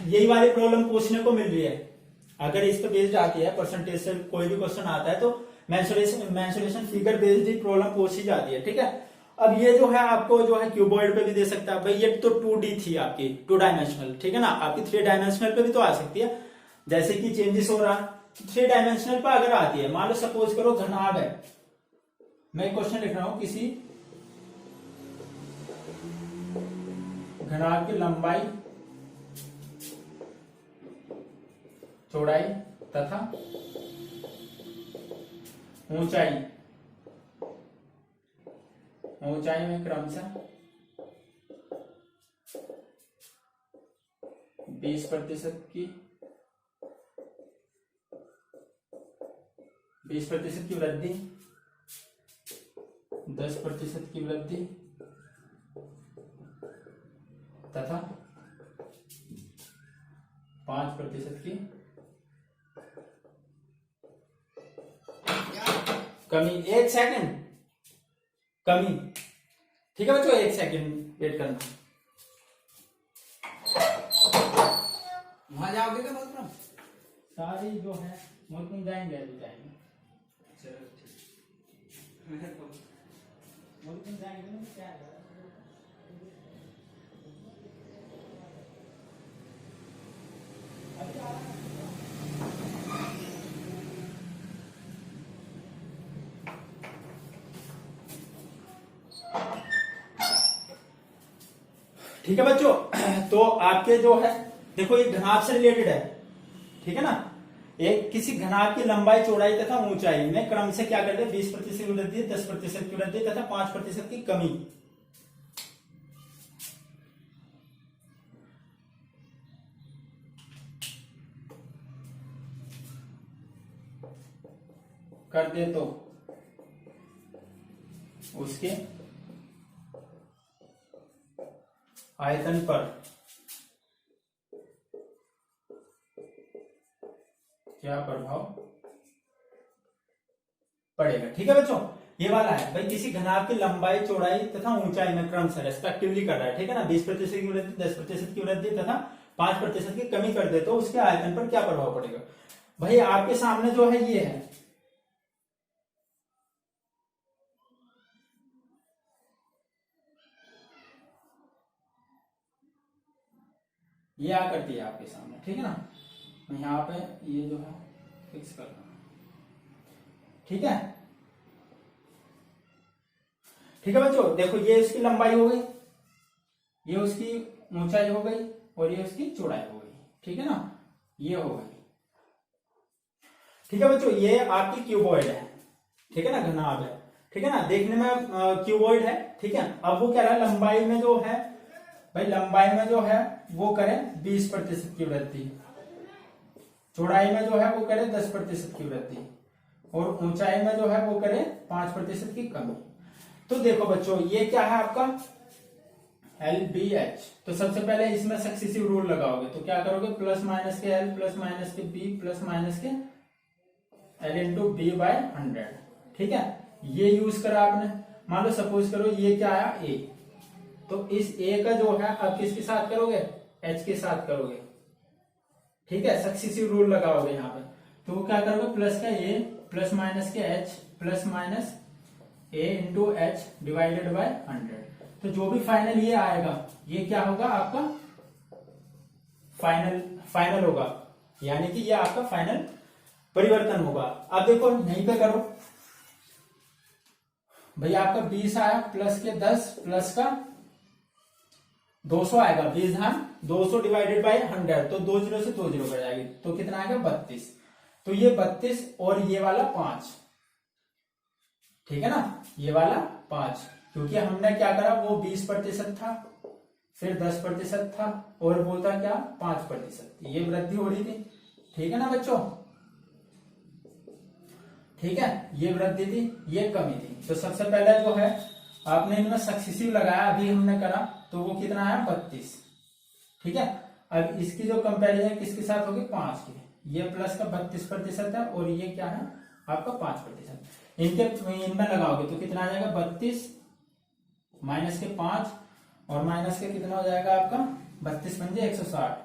यही वाली प्रॉब्लम पूछने को मिल रही है। अगर इस पे बेस्ड आती है, परसेंटेज से कोई भी क्वेश्चन आता है तो मेंसुरेशन फिगर बेस्ड ही प्रॉब्लम पूछी जाती है, ठीक है। अब ये जो है आपको जो है क्यूबॉइड पे भी दे सकता है, भाई ये तो 2D थी आपकी, 2 डायमेंशनल, ठीक है ना। आपकी 3 डायमेंशनल पे भी तो आ सकती है, जैसे कि चेंजेस हो रहा है। 3 डायमेंशनल पे अगर आती है, मान लो सपोज करो घनाभ है, मैं क्वेश्चन लिख रहा हूं, किसी घनाभ की लंबाई, चौड़ाई तथा ऊंचाई में क्रमशः 20% की 20% की वृद्धि, 10% की वृद्धि तथा 5% की कमी। 1 सेकंड कमी, ठीक है बच्चों, 1 सेकंड वेट करना। वहां जाओगे क्या मोहतरम? सारी जो है मोहतरम जाएंगे, अभी जाएंगे, चलो ठीक। मोहतरम जाएंगे ना, क्या है? अभी आ रहा है। ठीक है बच्चों, तो आपके जो है देखो ये घनाभ से रिलेटेड है, ठीक है ना। एक किसी घनाभ की लंबाई, चौड़ाई तथा ऊंचाई में क्रम से क्या करते हैं, 20% की वृद्धि, 10% की वृद्धि तथा 5% की कमी। कर दे तो उसके आयतन पर क्या प्रभाव पड़ेगा। ठीक है बच्चों, ये वाला है भाई, किसी घनाभ की लंबाई, चौड़ाई तथा ऊंचाई में क्रम से रेस्पेक्टिवली कर रहा है, ठीक है ना। 20% की वृद्धि, 10% की वृद्धि तथा 5% की कमी कर दे तो उसके आयतन पर क्या प्रभाव पड़ेगा। भाई आपके सामने जो है ये है, ये आकृति है आपके सामने, ठीक है ना। यहाँ पे ये जो है फिक्स कर रहा हूं, ठीक है। ठीक है बच्चों, देखो ये उसकी लंबाई हो गई, ये उसकी ऊंचाई हो गई और ये उसकी चौड़ाई हो गई, ठीक है ना, ये हो गई। ठीक है बच्चों, ये आपकी क्यूबॉइड है, ठीक है ना, घनाभ है, ठीक है ना, देखने में क्यूबॉइड है, ठीक है। अब वो कह रहा है लंबाई में जो है, भाई लंबाई में जो है वो करें 20% की वृद्धि, चौड़ाई में जो है वो करे 10% की वृद्धि और ऊंचाई में जो है वो करे 5% की कमी। तो देखो बच्चों, ये क्या है आपका LBH। तो सबसे पहले इसमें सक्सेसिव रूल लगाओगे, तो क्या करोगे, प्लस माइनस के L प्लस माइनस के B प्लस माइनस के L इंटू B/100, ठीक है। ये यूज करा आपने, मान लो सपोज करो ये क्या आया A, तो इस A का जो है आप किसके साथ करोगे, H के साथ करोगे, ठीक है। सक्सेसिव रूल लगाओगे यहाँ पे, तो वो क्या करोगे, प्लस का A प्लस माइनस के H plus minus A into H divided by 100। तो जो भी फाइनल ये आएगा, ये क्या होगा आपका फाइनल होगा, यानी कि ये आपका फाइनल परिवर्तन होगा। अब देखो यहीं पे करो, भैया आपका 20 आया प्लस के 10 प्लस का 200 आएगा, 20 धान 200 डिवाइडेड बाय 100, तो 2 जीरो से 2 जीरो कट जाएगी, तो कितना आएगा 32। तो ये 32 और ये वाला 5, ठीक है ना, ये वाला 5, क्योंकि हमने क्या करा, वो 20% था, फिर 10% था और वो था क्या 5%, ये वृद्धि हो रही थी, ठीक है ना बच्चों, ठीक है। ये वृद्धि थी, ये कमी थी। तो सबसे पहले जो है आपने इनमें सक्सेसिव लगाया, अभी हमने करा, तो वो कितना आया 32, ठीक है। अब इसकी जो कंपैरिजन किसके साथ होगी, 5 की, ये प्लस का 32% है और ये क्या है आपका 5%, इनमें लगाओगे तो कितना आ जाएगा 32 माइनस के 5 और माइनस के कितना हो जाएगा आपका 32 पंजे 160,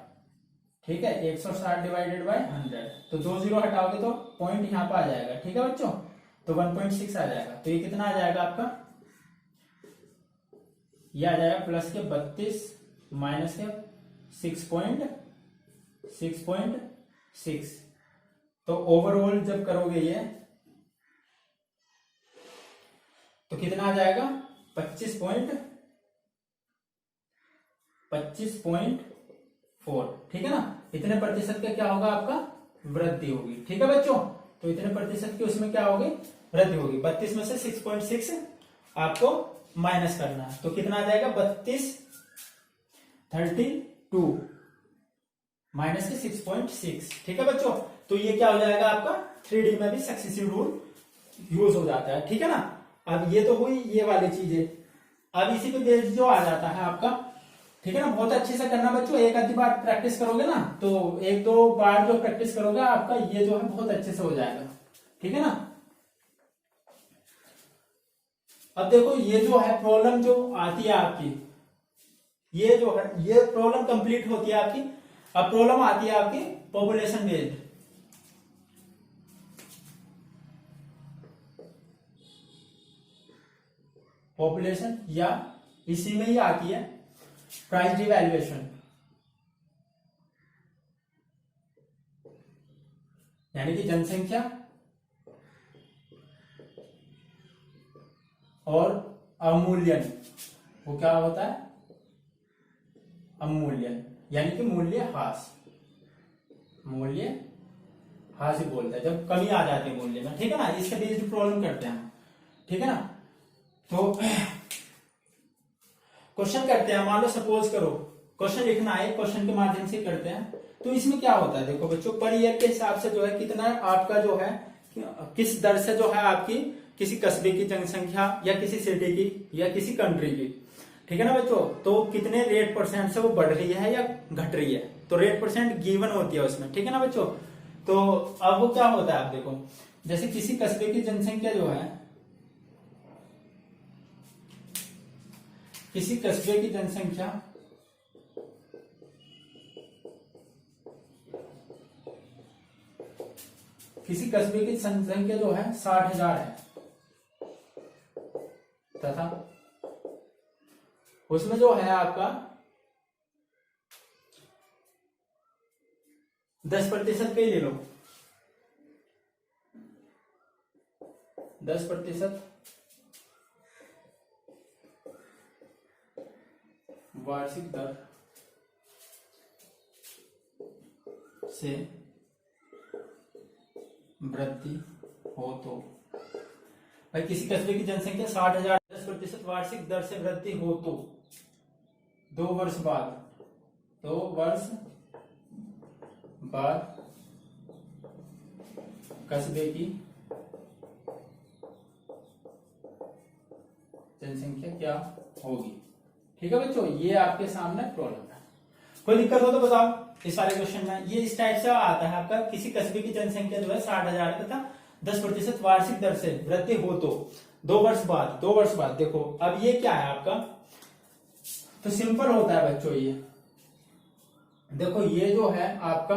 ठीक है, 160 डिवाइडेड बाय 100, तो 2 जीरो हटाओगे तो पॉइंट यहाँ पे आ जाएगा। ठीक है बच्चों, तो 1.6 आ जाएगा। तो ये कितना आ जाएगा आपका, ये आ जाएगा प्लस के 32 माइनस के 6.6, तो ओवरऑल जब करोगे ये तो कितना आ जाएगा, 25.4। ठीक है ना, इतने प्रतिशत का क्या होगा आपका, वृद्धि होगी। ठीक है बच्चों, तो इतने प्रतिशत की उसमें क्या होगी, वृद्धि होगी। 32 में से 6.6 आपको माइनस करना है, तो कितना आ जाएगा, 32 माइनस के 6.6। ठीक है बच्चों, तो ये क्या हो जाएगा आपका, 3D में भी सक्सेसिव रूल यूज हो जाता है। ठीक है ना, अब ये तो हुई ये वाली चीजें। अब इसी पे बेस्ड जो आ जाता है आपका, ठीक है ना, बहुत अच्छे से करना बच्चों, एक आधी बार प्रैक्टिस करोगे ना, तो एक दो बार जो प्रैक्टिस करोगे आपका ये जो है बहुत अच्छे से हो जाएगा। ठीक है ना, अब देखो ये जो है प्रॉब्लम जो आती है आपकी, ये जो है ये प्रॉब्लम कंप्लीट होती है आपकी। अब प्रॉब्लम आती है आपकी पॉपुलेशन बेस्ड। पॉपुलेशन या इसी में ही आती है प्राइस डिवैल्यूएशन, यानी कि जनसंख्या और अवमूल्यन। वो क्या होता है, अवमूल्यन, यानी कि मूल्य ह्रास। मूल्य ह्रास बोलते हैं जब कमी आ जाती है मूल्य में। ठीक है ना, इसके बेस्ड प्रॉब्लम करते हैं हम। ठीक है ना, तो क्वेश्चन करते हैं। मान लो सपोज करो क्वेश्चन लिखना है, क्वेश्चन के माध्यम से करते हैं। तो इसमें क्या होता है, देखो बच्चों, पर ईयर के हिसाब से जो है कितना आपका जो है, किस दर से जो है आपकी किसी कस्बे की जनसंख्या या किसी सिटी की या किसी कंट्री की, ठीक है ना बच्चों, तो कितने रेट परसेंट से वो बढ़ रही है या घट रही है। तो रेट परसेंट गिवन होती है उसमें। ठीक है ना बच्चों, तो अब वो क्या होता है, आप देखो जैसे किसी कस्बे की जनसंख्या जो है, किसी कस्बे की जनसंख्या जो है 60,000 है, तथा उसमें जो है आपका 10% पे ले लो, 10% वार्षिक दर से वृद्धि हो तो, भाई किसी कस्बे की जनसंख्या 60,000, 10% वार्षिक दर से वृद्धि हो तो 2 वर्ष बाद कस्बे की जनसंख्या क्या होगी। ठीक है बच्चों, ये आपके सामने प्रॉब्लम है। कोई दिक्कत हो तो बताओ इस सारे क्वेश्चन में। ये इस टाइप से आता है आपका, किसी कस्बे की जनसंख्या जो है 60,000 तथा 10% वार्षिक दर से वृद्धि हो तो 2 वर्ष बाद। देखो अब ये क्या है आपका, तो सिंपल होता है बच्चों। ये देखो ये जो है आपका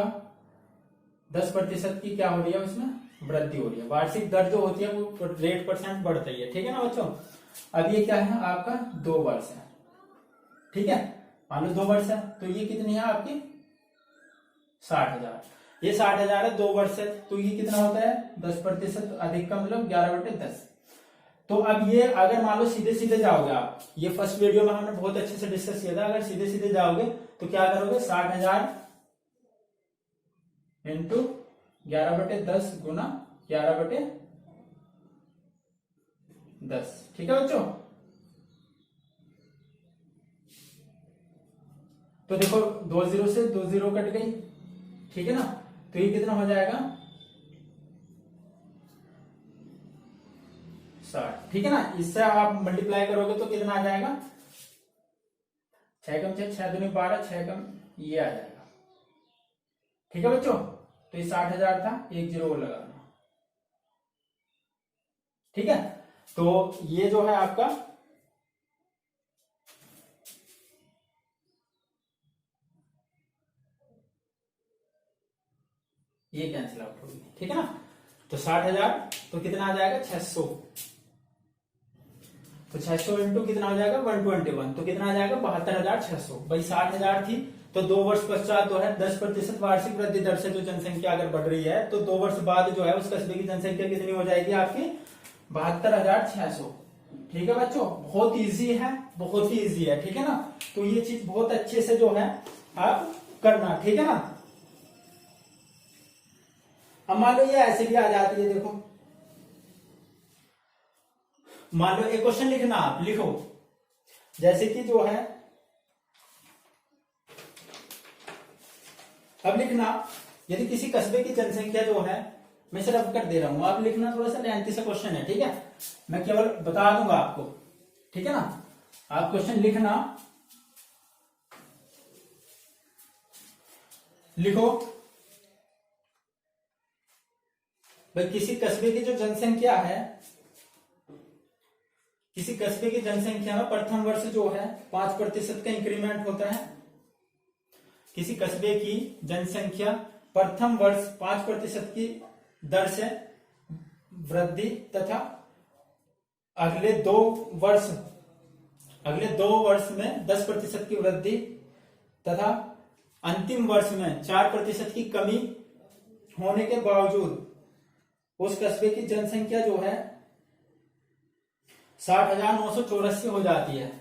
10% की क्या हो रही है, उसमें वृद्धि हो रही है। वार्षिक दर जो होती है वो रेट परसेंट बढ़ रही है। ठीक है ना बच्चों, अब ये क्या है आपका 2 वर्ष है। ठीक है, मान लो 2 वर्ष है, तो ये कितनी है आपकी 60,000। ये 60,000 है, 2 वर्ष है, तो ये कितना होता है 10% अधिक का मतलब 11/10। तो अब ये अगर मान लो सीधे सीधे जाओगे आप, ये फर्स्ट वीडियो में हमने बहुत अच्छे से डिस्कस किया था, अगर सीधे सीधे जाओगे तो क्या करोगे, 60,000 इंटू 11/10 गुना 11/10। ठीक है बच्चों, तो देखो 2 जीरो से 2 जीरो कट गई। ठीक है ना, तो ये कितना हो जाएगा 60। ठीक है ना, इससे आप मल्टीप्लाई करोगे तो कितना आ जाएगा, 6 कम 6, 6 दूनी 12, 6 कम ये आ जाएगा। ठीक है बच्चों, तो ये 60,000 था, 1 जीरो लगाना। ठीक है, तो ये जो है आपका ये कैंसिल आउट होगी, ठीक है ना। तो 60,000 तो कितना आ जाएगा 600, तो 600 इंटू कितना हो जाएगा 121, तो कितना आ जाएगा 72,600। भाई 60,000 थी तो 2 वर्ष पश्चात जो है 10% वार्षिक वृद्धि दर से जो जनसंख्या अगर बढ़ रही है तो 2 वर्ष बाद जो है उस कस्बे की जनसंख्या कितनी हो जाएगी आपकी 72,600। ठीक है बच्चों, बहुत इजी है, बहुत ही इजी है, ठीक है ना। तो ये चीज बहुत अच्छे से जो है आप करना, ठीक है ना। अब मान लो ये ऐसे भी आ जाती है, देखो मान लो एक क्वेश्चन लिखना, आप लिखो जैसे कि जो है, अब लिखना यदि किसी कस्बे की जनसंख्या जो है, मैं सिर्फ कर दे रहा हूं, आप लिखना, थोड़ा सा लेंथी सा क्वेश्चन है, ठीक है, मैं केवल बता दूंगा आपको, ठीक है ना। आप क्वेश्चन लिखना, लिखो भाई किसी कस्बे की जो जनसंख्या है, किसी कस्बे की जनसंख्या में प्रथम वर्ष जो है 5% का इंक्रीमेंट होता है। किसी कस्बे की जनसंख्या प्रथम वर्ष 5% की दर से वृद्धि तथा अगले दो वर्ष में 10% की वृद्धि तथा अंतिम वर्ष में 4% की कमी होने के बावजूद उस कस्बे की जनसंख्या जो है 60,984 हो जाती है।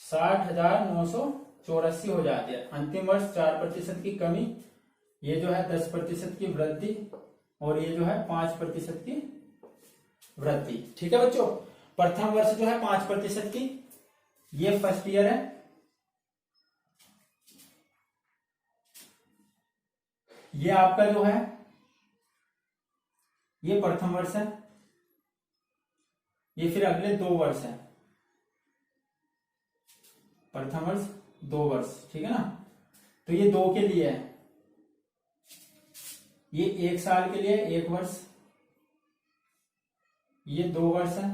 60,984 हो जाती है। अंतिम वर्ष 4% की कमी, ये जो है 10% की वृद्धि और ये जो है 5% की वृद्धि। ठीक है बच्चों, प्रथम वर्ष जो है 5% की, ये फर्स्ट ईयर है, ये आपका जो है ये प्रथम वर्ष है, ये फिर अगले 2 वर्ष है, प्रथम वर्ष 2 वर्ष, ठीक है ना। तो ये 2 के लिए है, ये 1 साल के लिए 1 वर्ष, ये 2 वर्ष है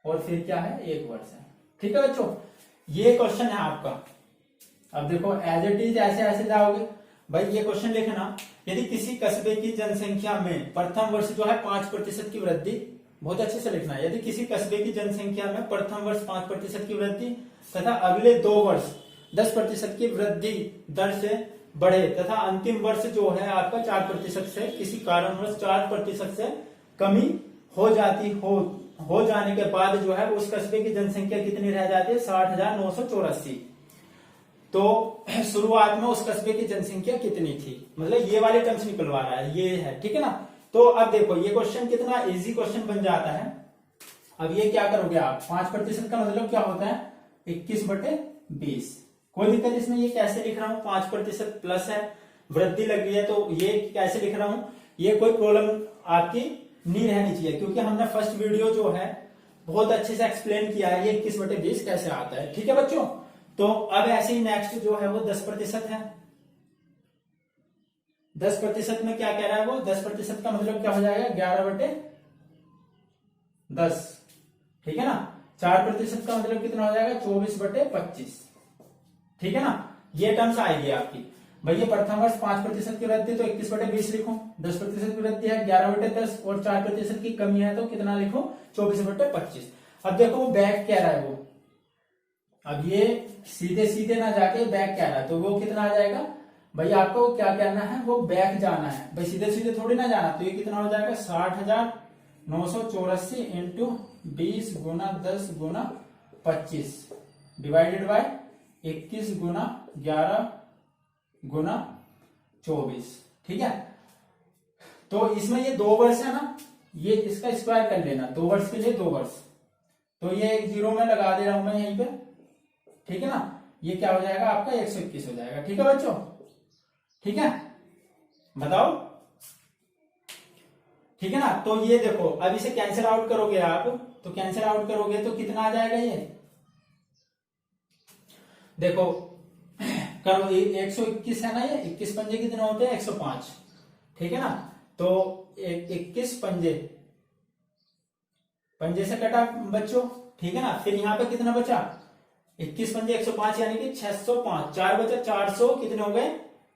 और फिर क्या है 1 वर्ष है। ठीक है बच्चों, ये क्वेश्चन है आपका। अब देखो एज इट इज ऐसे ऐसे जाओगे भाई, ये क्वेश्चन लिखना, यदि किसी कस्बे की जनसंख्या में प्रथम वर्ष जो है 5% की वृद्धि, बहुत अच्छे से लिखना है, यदि किसी कस्बे की जनसंख्या में प्रथम वर्ष 5% की वृद्धि तथा अगले 2 वर्ष 10% की वृद्धि दर से बढ़े तथा अंतिम वर्ष जो है आपका 4% से किसी कारणवश 4% से कमी हो जाने के बाद जो है उस कस्बे की जनसंख्या कितनी रह जाती है 60,984। तो शुरुआत में उस कस्बे की जनसंख्या कितनी थी, मतलब ये वाले टर्म्स निकलवा रहा है, ये है, ठीक है ना। तो अब देखो ये क्वेश्चन कितना इजी क्वेश्चन बन जाता है। अब ये क्या करोगे आप, 5% का मतलब क्या होता है 21/20। कोई दिक्कत इसमें, ये कैसे लिख रहा हूं, 5% प्लस है, वृद्धि लग रही है, तो ये कैसे लिख रहा हूं, ये कोई प्रॉब्लम आपकी नहीं रहनी चाहिए, क्योंकि हमने फर्स्ट वीडियो जो है बहुत अच्छे से एक्सप्लेन किया है ये 21/20 कैसे आता है। ठीक है बच्चों, तो अब ऐसे ही नेक्स्ट जो है वो 10% है। 10% में क्या कह रहा है वो, 10% का मतलब क्या हो जाएगा 11/10, ठीक है ना। 4% का मतलब कितना हो जाएगा 24/25, ठीक है ना। ये टर्म्स आएगी आपकी। भैया प्रथम वर्ष 5% की वृद्धि तो 21/20 लिखो, 10% की वृद्धि है 11/10 और 4% की कमी है तो कितना लिखो 24/25। अब देखो वो बैक कह रहा है वो, अब ये सीधे सीधे ना जाके बैक कह रहा है, तो वो कितना आ जाएगा भाई, आपको क्या करना है वो बैक जाना है भाई, सीधे सीधे थोड़ी ना जाना। तो ये कितना हो जाएगा 60,984 into 20 Guna 10 Guna 25 divided by 21 गुना 11 गुना 24, ठीक है। तो इसमें ये 2 वर्ष है ना, ये इसका स्क्वायर कर लेना, 2 वर्ष के लिए 2 वर्ष, तो ये एक 0 में लगा दे रहा हूं मैं यहीं पे, ठीक है ना। ये क्या हो जाएगा आपका 121 हो जाएगा। ठीक है बच्चों, ठीक है, बताओ, ठीक है ना। तो ये देखो अब इसे कैंसिल आउट करोगे आप, तो कैंसिल आउट करोगे तो कितना आ जाएगा, ये देखो करो, 121 है ना, ये 21 पंजे कितने होते हैं 105, ठीक है ना। तो 21 पंजे से कटा बच्चों, ठीक है ना। फिर यहां पे कितना बचा 21 पंजे 105 यानी कि 605, 4 बचा 400 कितने हो गए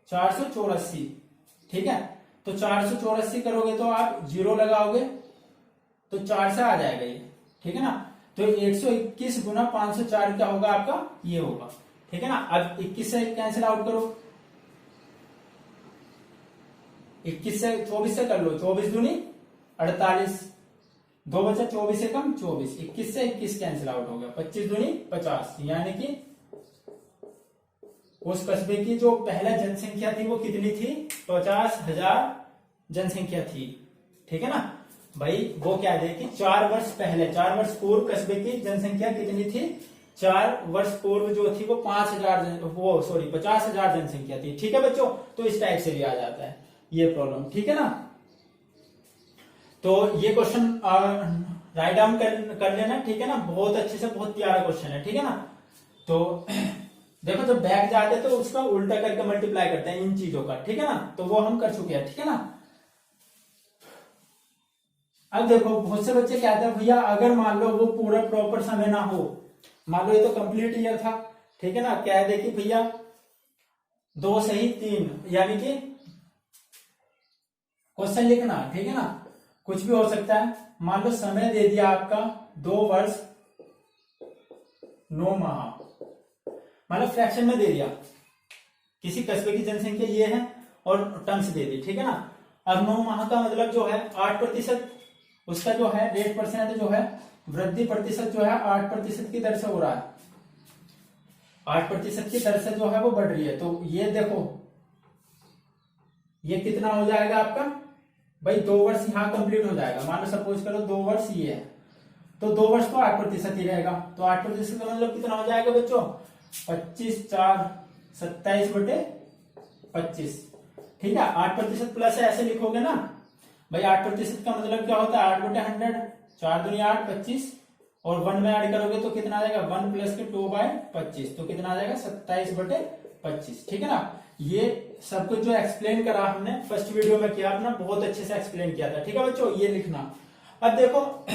484, ठीक है। तो 484 करोगे तो आप 0 लगाओगे तो 4 से आ जाएगा ये, ठीक है ना। तो 121 गुना 504 क्या होगा आपका, ये होगा, ठीक है ना। अब 21 से कैंसिल आउट करो, 21 से 24 से कर लो, 24 दूनी 48, 2 बचा, 24 से कम 24, 21 से 21 कैंसिल आउट हो गया, 25 दूनी 50, यानी कि उस कस्बे की जो पहला जनसंख्या थी वो कितनी थी, 50,000 जनसंख्या थी, ठीक है ना भाई। वो क्या है कि 4 वर्ष पहले, 4 वर्ष पूर्व कस्बे की जनसंख्या कितनी थी, 4 वर्ष पूर्व जो थी वो 50,000 जनसंख्या थी, ठीक है बच्चों। तो इस टाइप से भी आ जाता है ये प्रॉब्लम, ठीक है ना। तो ये क्वेश्चन राइट डाउन कर लेना, ठीक है ना। बहुत अच्छे से, बहुत प्यारा क्वेश्चन है, ठीक है ना। तो देखो जब बैक जाते तो उसका उल्टा करके मल्टीप्लाई करते हैं इन चीजों का, ठीक है ना। तो वो हम कर चुके हैं, ठीक है ना। अब देखो बहुत से बच्चे कहते हैं भैया अगर मान लो वो पूरा प्रॉपर समय ना हो, मान लो ये तो कंप्लीट ईयर था, ठीक है ना, कह दे कि भैया 2 सही 3, यानी कि क्वेश्चन लिखना, ठीक है ना, कुछ भी हो सकता है। मान लो समय दे दिया आपका 2 वर्ष 9 माह, मतलब फ्रैक्शन में दे दिया, किसी कस्बे की जनसंख्या ये है और टर्म्स दे दी, ठीक है ना। अब 9 माह का मतलब जो है 8%, उसका जो है रेट परसेंट जो है वृद्धि प्रतिशत जो है 8% की दर से हो रहा है, 8% की दर से जो है वो बढ़ रही है। तो ये देखो ये कितना हो जाएगा आपका भाई, 2 वर्ष यहां कंप्लीट हो जाएगा। मान लो सपोज करो 2 वर्ष ये है, तो 2 वर्ष तो 8% ही रहेगा। तो 8% का मतलब कितना हो जाएगा बच्चों, 25 4 27/25, ठीक है। 8% प्लस ऐसे लिखोगे ना भाई, 8% का मतलब क्या होता है, 8/100, 4 दूनी 8 25, और 1 में ऐड करोगे तो कितना आ जाएगा, 1 प्लस के 2/25, तो कितना आ जाएगा 27/25, ठीक है ना। ये सब कुछ जो एक्सप्लेन करा हमने फर्स्ट वीडियो में किया अपना, बहुत अच्छे से एक्सप्लेन किया था, ठीक है बच्चों। ये लिखना। अब देखो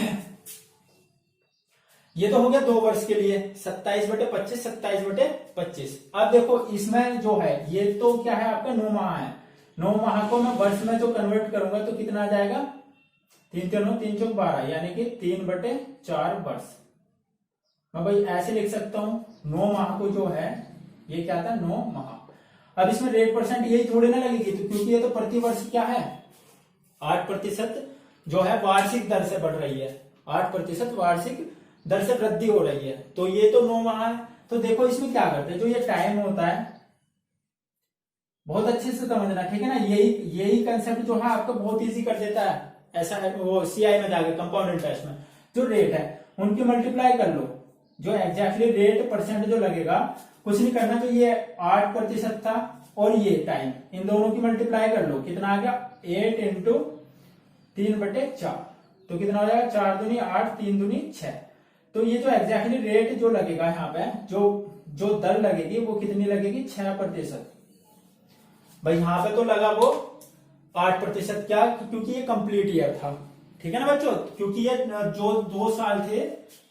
ये तो हो गया 2 वर्ष के लिए, 27/25, 27/25। अब देखो इसमें जो है ये तो क्या है आपका 9 माह है, 9 माह को मैं वर्ष में जो कन्वर्ट करूंगा तो कितना आ जाएगा, 3 3 9 3 4 12, यानी कि 3/4 वर्ष। मैं भाई ऐसे लिख सकता हूं 9 माह को जो है ये क्या था 9 माह। अब इसमें रेट परसेंट यही थोड़ी ना लगेगी, तो क्योंकि ये तो प्रति वर्ष क्या है 8% जो है वार्षिक दर से बढ़ रही है, 8% वार्षिक दर से वृद्धि हो रही है। तो ये तो 9 माह है। तो देखो इसमें क्या करते हैं, जो ये टाइम होता है बहुत अच्छे से समझना, ठीक है ना। यही कंसेप्ट जो है आपको बहुत इजी कर देता है, ऐसा है वो सीआई में जाके कंपाउंड इंटरेस्ट में जो रेट है उनकी मल्टीप्लाई कर लो, जो एग्जैक्टली रेट परसेंट जो लगेगा, कुछ नहीं करना। तो ये 8% था और ये टाइम, इन दोनों की मल्टीप्लाई कर लो, कितना आ गया 8 इंटू 3/4, तो कितना हो जाएगा 4 दूनी 8 3 दूनी 6। तो ये जो एग्जैक्टली रेट जो लगेगा यहाँ पे, जो दर लगेगी वो कितनी लगेगी 6%। भाई यहाँ पे तो लगा वो 8%, क्या, क्योंकि ये कंप्लीट ईयर था, ठीक है ना बच्चों। क्योंकि ये जो 2 साल थे,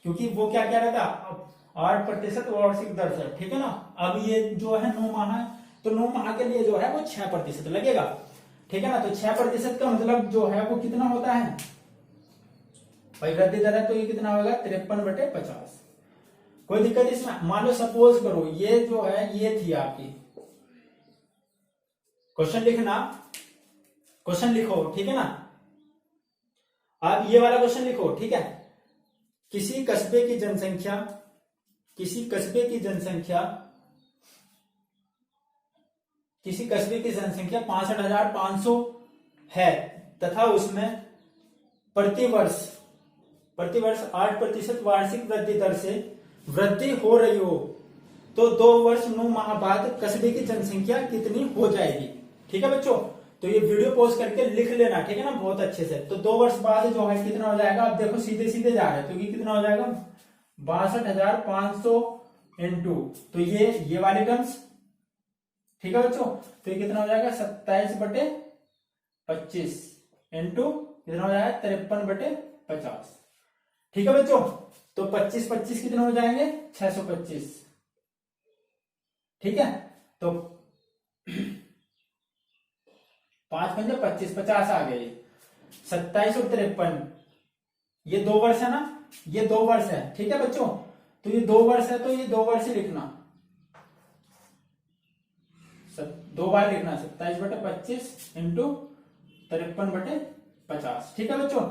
क्योंकि वो क्या क्या रहता 8% वार्षिक दर से, ठीक है ना। अब ये जो है 9 माह है, तो 9 माह के लिए जो है वो 6% लगेगा, ठीक है ना। तो 6% का मतलब जो है वो कितना होता है भाई, वृद्धि दर है, तो ये कितना होगा 53/50। कोई दिक्कत इसमें। मान लो सपोज करो ये जो है ये थी आपकी, क्वेश्चन लिखना, क्वेश्चन लिखो, ठीक है ना। आप ये वाला क्वेश्चन लिखो, ठीक है। किसी कस्बे की जनसंख्या, किसी कस्बे की जनसंख्या 65,500 है तथा उसमें प्रतिवर्ष 8% वार्षिक वृद्धि दर से वृद्धि हो रही हो, तो 2 वर्ष 9 माह बाद कस्बे की जनसंख्या कितनी हो जाएगी, ठीक है बच्चों। तो ये वीडियो पॉज करके लिख लेना, ठीक है ना, बहुत अच्छे से। तो 2 वर्ष बाद जो है कितना हो जाएगा, अब देखो सीधे सीधे जा रहे हैं, तो ये कितना हो जाएगा 62,500 इंटू, तो ये वाली टर्म्स, ठीक है बच्चों। तो ये कितना हो जाएगा 27/25 इंटू कितना हो जाएगा 53/50, ठीक है बच्चों। तो 25 कितने हो जाएंगे 625, ठीक है। तो 5 पंजे 25, 50 आ गए। 27 और 53, ये 2 वर्ष है ना, ये 2 वर्ष है। ठीक है बच्चों, तो ये 2 वर्ष है, तो ये 2 वर्ष लिखना, 2 बार लिखना, 27/25 इंटू 53/50। ठीक है बच्चों,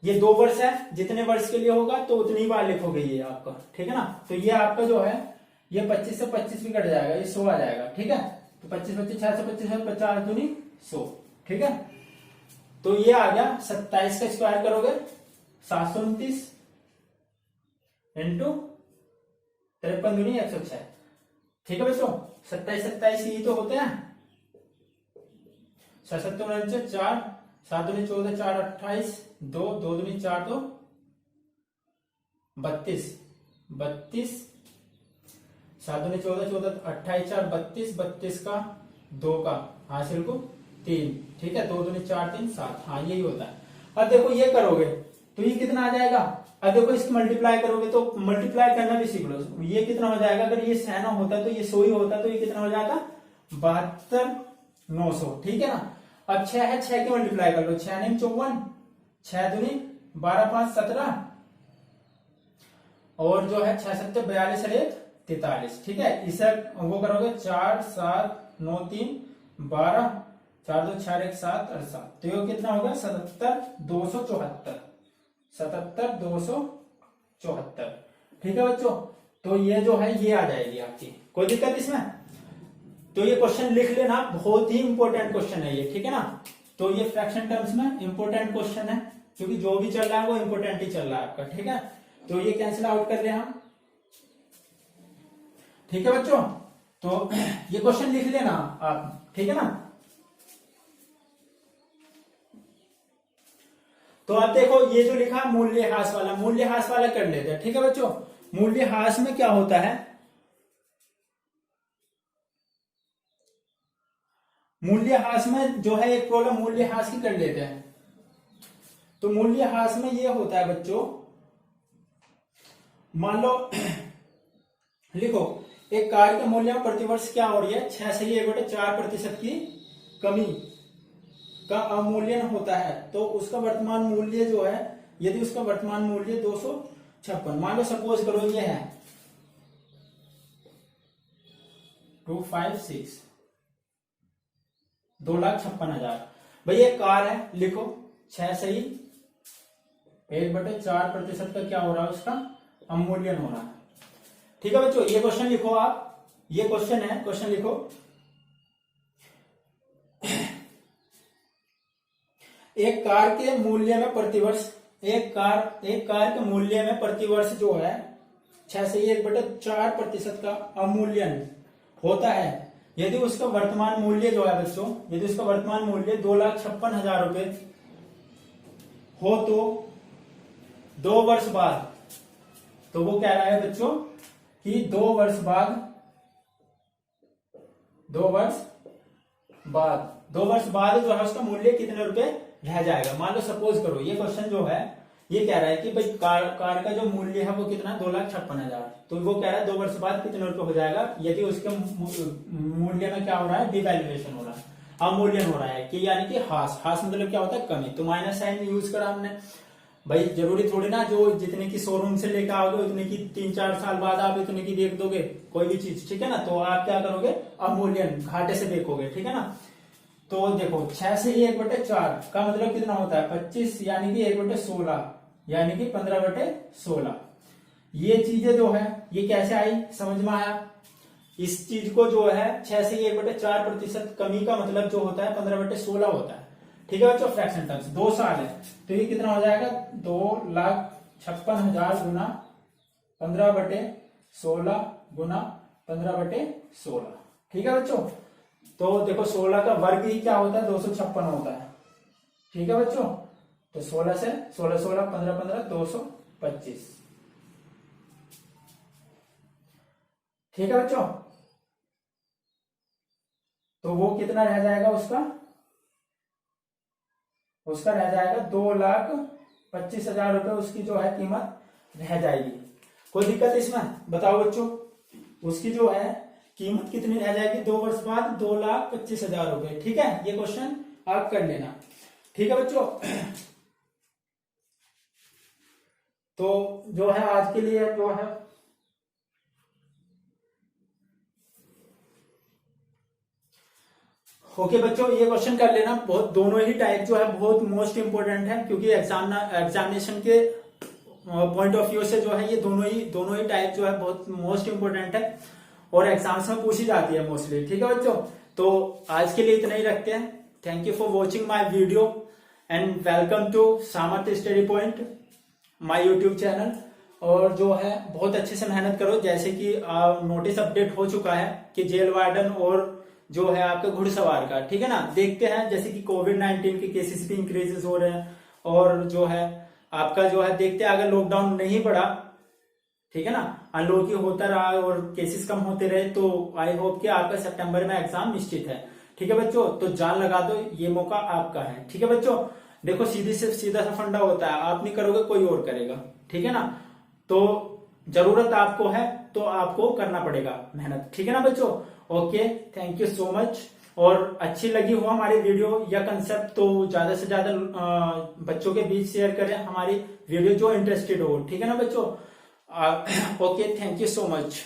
ये 2 वर्ष है, जितने वर्ष के लिए होगा तो उतनी बार लिखोगे ये आपका। ठीक है ना, तो ये आपका जो है ये 25 से 25 भी कट जाएगा, ये 100 आ जाएगा। ठीक है, तो 25 25 625 50 दूनी 100। ठीक है, तो ये आ गया 27 का स्क्वायर करोगे 729 इंटू 53 दूनी 106। ठीक है बच्चों, 27 27 यही तो होते हैं। 7 4 7 दूनी 14 4 28 2 2 दूनी 4 2 32 32 7 दूनी 14 14 28 4 32 32 का 2 का हासिल को 3। ठीक है, 2 दूनी 4 3 7। हाँ यही होता है। अब देखो ये करोगे तो ये कितना आ जाएगा। अब देखो इसकी मल्टीप्लाई करोगे तो मल्टीप्लाई करना भी सीख लो। ये कितना हो जाएगा, अगर ये 9 होता तो ये 100 ही होता, तो ये कितना हो जाता 72 900। ठीक है ना, अब 6 है, 6 की मल्टीप्लाई कर लो, 6 9 54 6 दूनी 12 5 17 और जो है 6 7 42 और 1 43। ठीक है, इसे वो करोगे 4 7 9 3 12 4 2 4 1 7 और 7, तो ये कितना होगा 77 274 77 274। ठीक है बच्चों, तो ये जो है ये आ जाएगी आपकी, कोई दिक्कत इसमें। तो ये क्वेश्चन लिख लेना, बहुत ही इंपॉर्टेंट क्वेश्चन है ये। ठीक है ना, तो ये फ्रैक्शन टर्म्स में इंपॉर्टेंट क्वेश्चन है, क्योंकि जो भी चल रहा है वो इंपॉर्टेंट ही चल रहा है आपका। ठीक है, तो ये कैंसिल आउट कर ले हम। ठीक है बच्चों, तो ये क्वेश्चन लिख लेना आप। ठीक है ना, तो अब देखो ये जो लिखा मूल्यह्रास वाला, मूल्यह्रास वाला कर लेते हैं। ठीक है बच्चों, मूल्यह्रास में क्या होता है, मूल्यह्रास में जो है एक प्रॉब्लम मूल्यह्रास की कर लेते हैं। तो मूल्यह्रास में ये होता है बच्चों, मान लो लिखो एक कार के मूल्य में प्रतिवर्ष क्या हो रही है, 6 से 1/4% की कमी का अवमूल्यन होता है। तो उसका वर्तमान मूल्य जो है, यदि उसका वर्तमान मूल्य 256, मान लो सपोज करो ये है 256 2,56,000। भाई ये कार है, लिखो 6 से 1/4% का क्या हो रहा है, उसका अवमूल्यन हो रहा है। ठीक है बच्चों, ये क्वेश्चन लिखो आप, ये क्वेश्चन है, क्वेश्चन लिखो एक कार के मूल्य में प्रतिवर्ष, एक कार के मूल्य में प्रतिवर्ष जो है 6 से 1/4% का अवमूल्यन होता है। यदि उसका वर्तमान मूल्य जो है बच्चों, यदि उसका वर्तमान मूल्य 2,56,000 रुपए हो तो 2 वर्ष बाद, तो वो कह रहा है बच्चों कि 2 वर्ष बाद 2 वर्ष बाद जो है उसका मूल्य कितने रुपए रह जाएगा। मान लो सपोज करो ये क्वेश्चन जो है ये कह रहा है कि भाई कार का जो मूल्य है वो कितना 2,56,000, तो वो कह रहा है 2 वर्ष बाद कितने रुपए हो जाएगा, यदि उसके मूल्य में क्या हो रहा है, डिवैल्यूएशन हो रहा है, अवमूल्यन हो रहा है, कि यानी कि हास मतलब क्या होता है, कमी। तो माइनस साइन यूज करा हमने। भाई जरूरी थोड़ी ना जो जितने की शोरूम से लेकर आओगे उतने की 3-4 साल बाद आप इतने की बेच दोगे कोई भी चीज। ठीक है ना, तो आप क्या करोगे, अवमूल्यन घाटे से बेचोगे। ठीक है ना, तो देखो 6 से 1/4 का मतलब कितना होता है 25, यानी कि 1/16 यानी कि 15/16। ये चीजें जो है ये कैसे आई, समझ में आया। इस चीज को जो है 6 से 1/4% कमी का मतलब जो होता है 15/16 होता है। ठीक है बच्चों, फ्रैक्शन टर्म्स 2 साल है, तो ये कितना हो जाएगा 2,56,000 गुना 15/16 गुना 15/16। ठीक है बच्चों, तो देखो 16 का वर्ग ही क्या होता है 256 होता है। ठीक है बच्चों, तो 16 से 16 16 15 15 225। ठीक है बच्चों, तो वो कितना रह जाएगा, उसका रह जाएगा 2,25,000 रुपए उसकी जो है कीमत रह जाएगी। कोई दिक्कत इसमें, बताओ बच्चों, उसकी जो है कीमत कितनी रह जाएगी 2 वर्ष बाद 2,25,000 रुपए। ठीक है, ये क्वेश्चन आप कर लेना, ठीक है बच्चों। तो जो है आज के लिए जो है ओके बच्चों, ये क्वेश्चन कर लेना। बहुत दोनों ही टाइप जो है बहुत मोस्ट इंपोर्टेंट है, क्योंकि एग्जामिनेशन के पॉइंट ऑफ व्यू से जो है ये दोनों ही टाइप जो है बहुत मोस्ट इंपोर्टेंट है और एग्जाम्स में पूछी जाती है मोस्टली, ठीक है बच्चों। तो आज के लिए इतना ही रखते हैं। Thank you for watching my video and welcome to Samarthya study point, my YouTube channel. और जो है बहुत अच्छे से मेहनत करो, जैसे कि नोटिस अपडेट हो चुका है कि जेल वार्डन और जो है आपका घुड़सवार का, ठीक है ना। देखते हैं जैसे कि कोविड-19 के केसेस भी इंक्रीजेस हो रहे हैं और जो है आपका जो है देखते हैं अगर लॉकडाउन नहीं बढ़ा, ठीक है ना, अनलॉक होता रहा और केसेस कम होते रहे, तो आई होप कि आपका सितंबर में एग्जाम निश्चित है, ठीक है बच्चों। तो जान लगा दो, ये मौका आपका है, ठीक है बच्चों। देखो सीधा सा फंडा होता है, आप नहीं करोगे कोई और करेगा, ठीक है ना। तो जरूरत आपको है तो आपको करना पड़ेगा मेहनत, ठीक है ना बच्चों। Okay, thank you so much. और अच्छी लगी हो हमारी वीडियो या कंसेप्ट तो ज्यादा से ज्यादा बच्चों के बीच शेयर करें हमारी वीडियो जो इंटरेस्टेड हो, ठीक है ना बच्चों। Okay, thank you so much.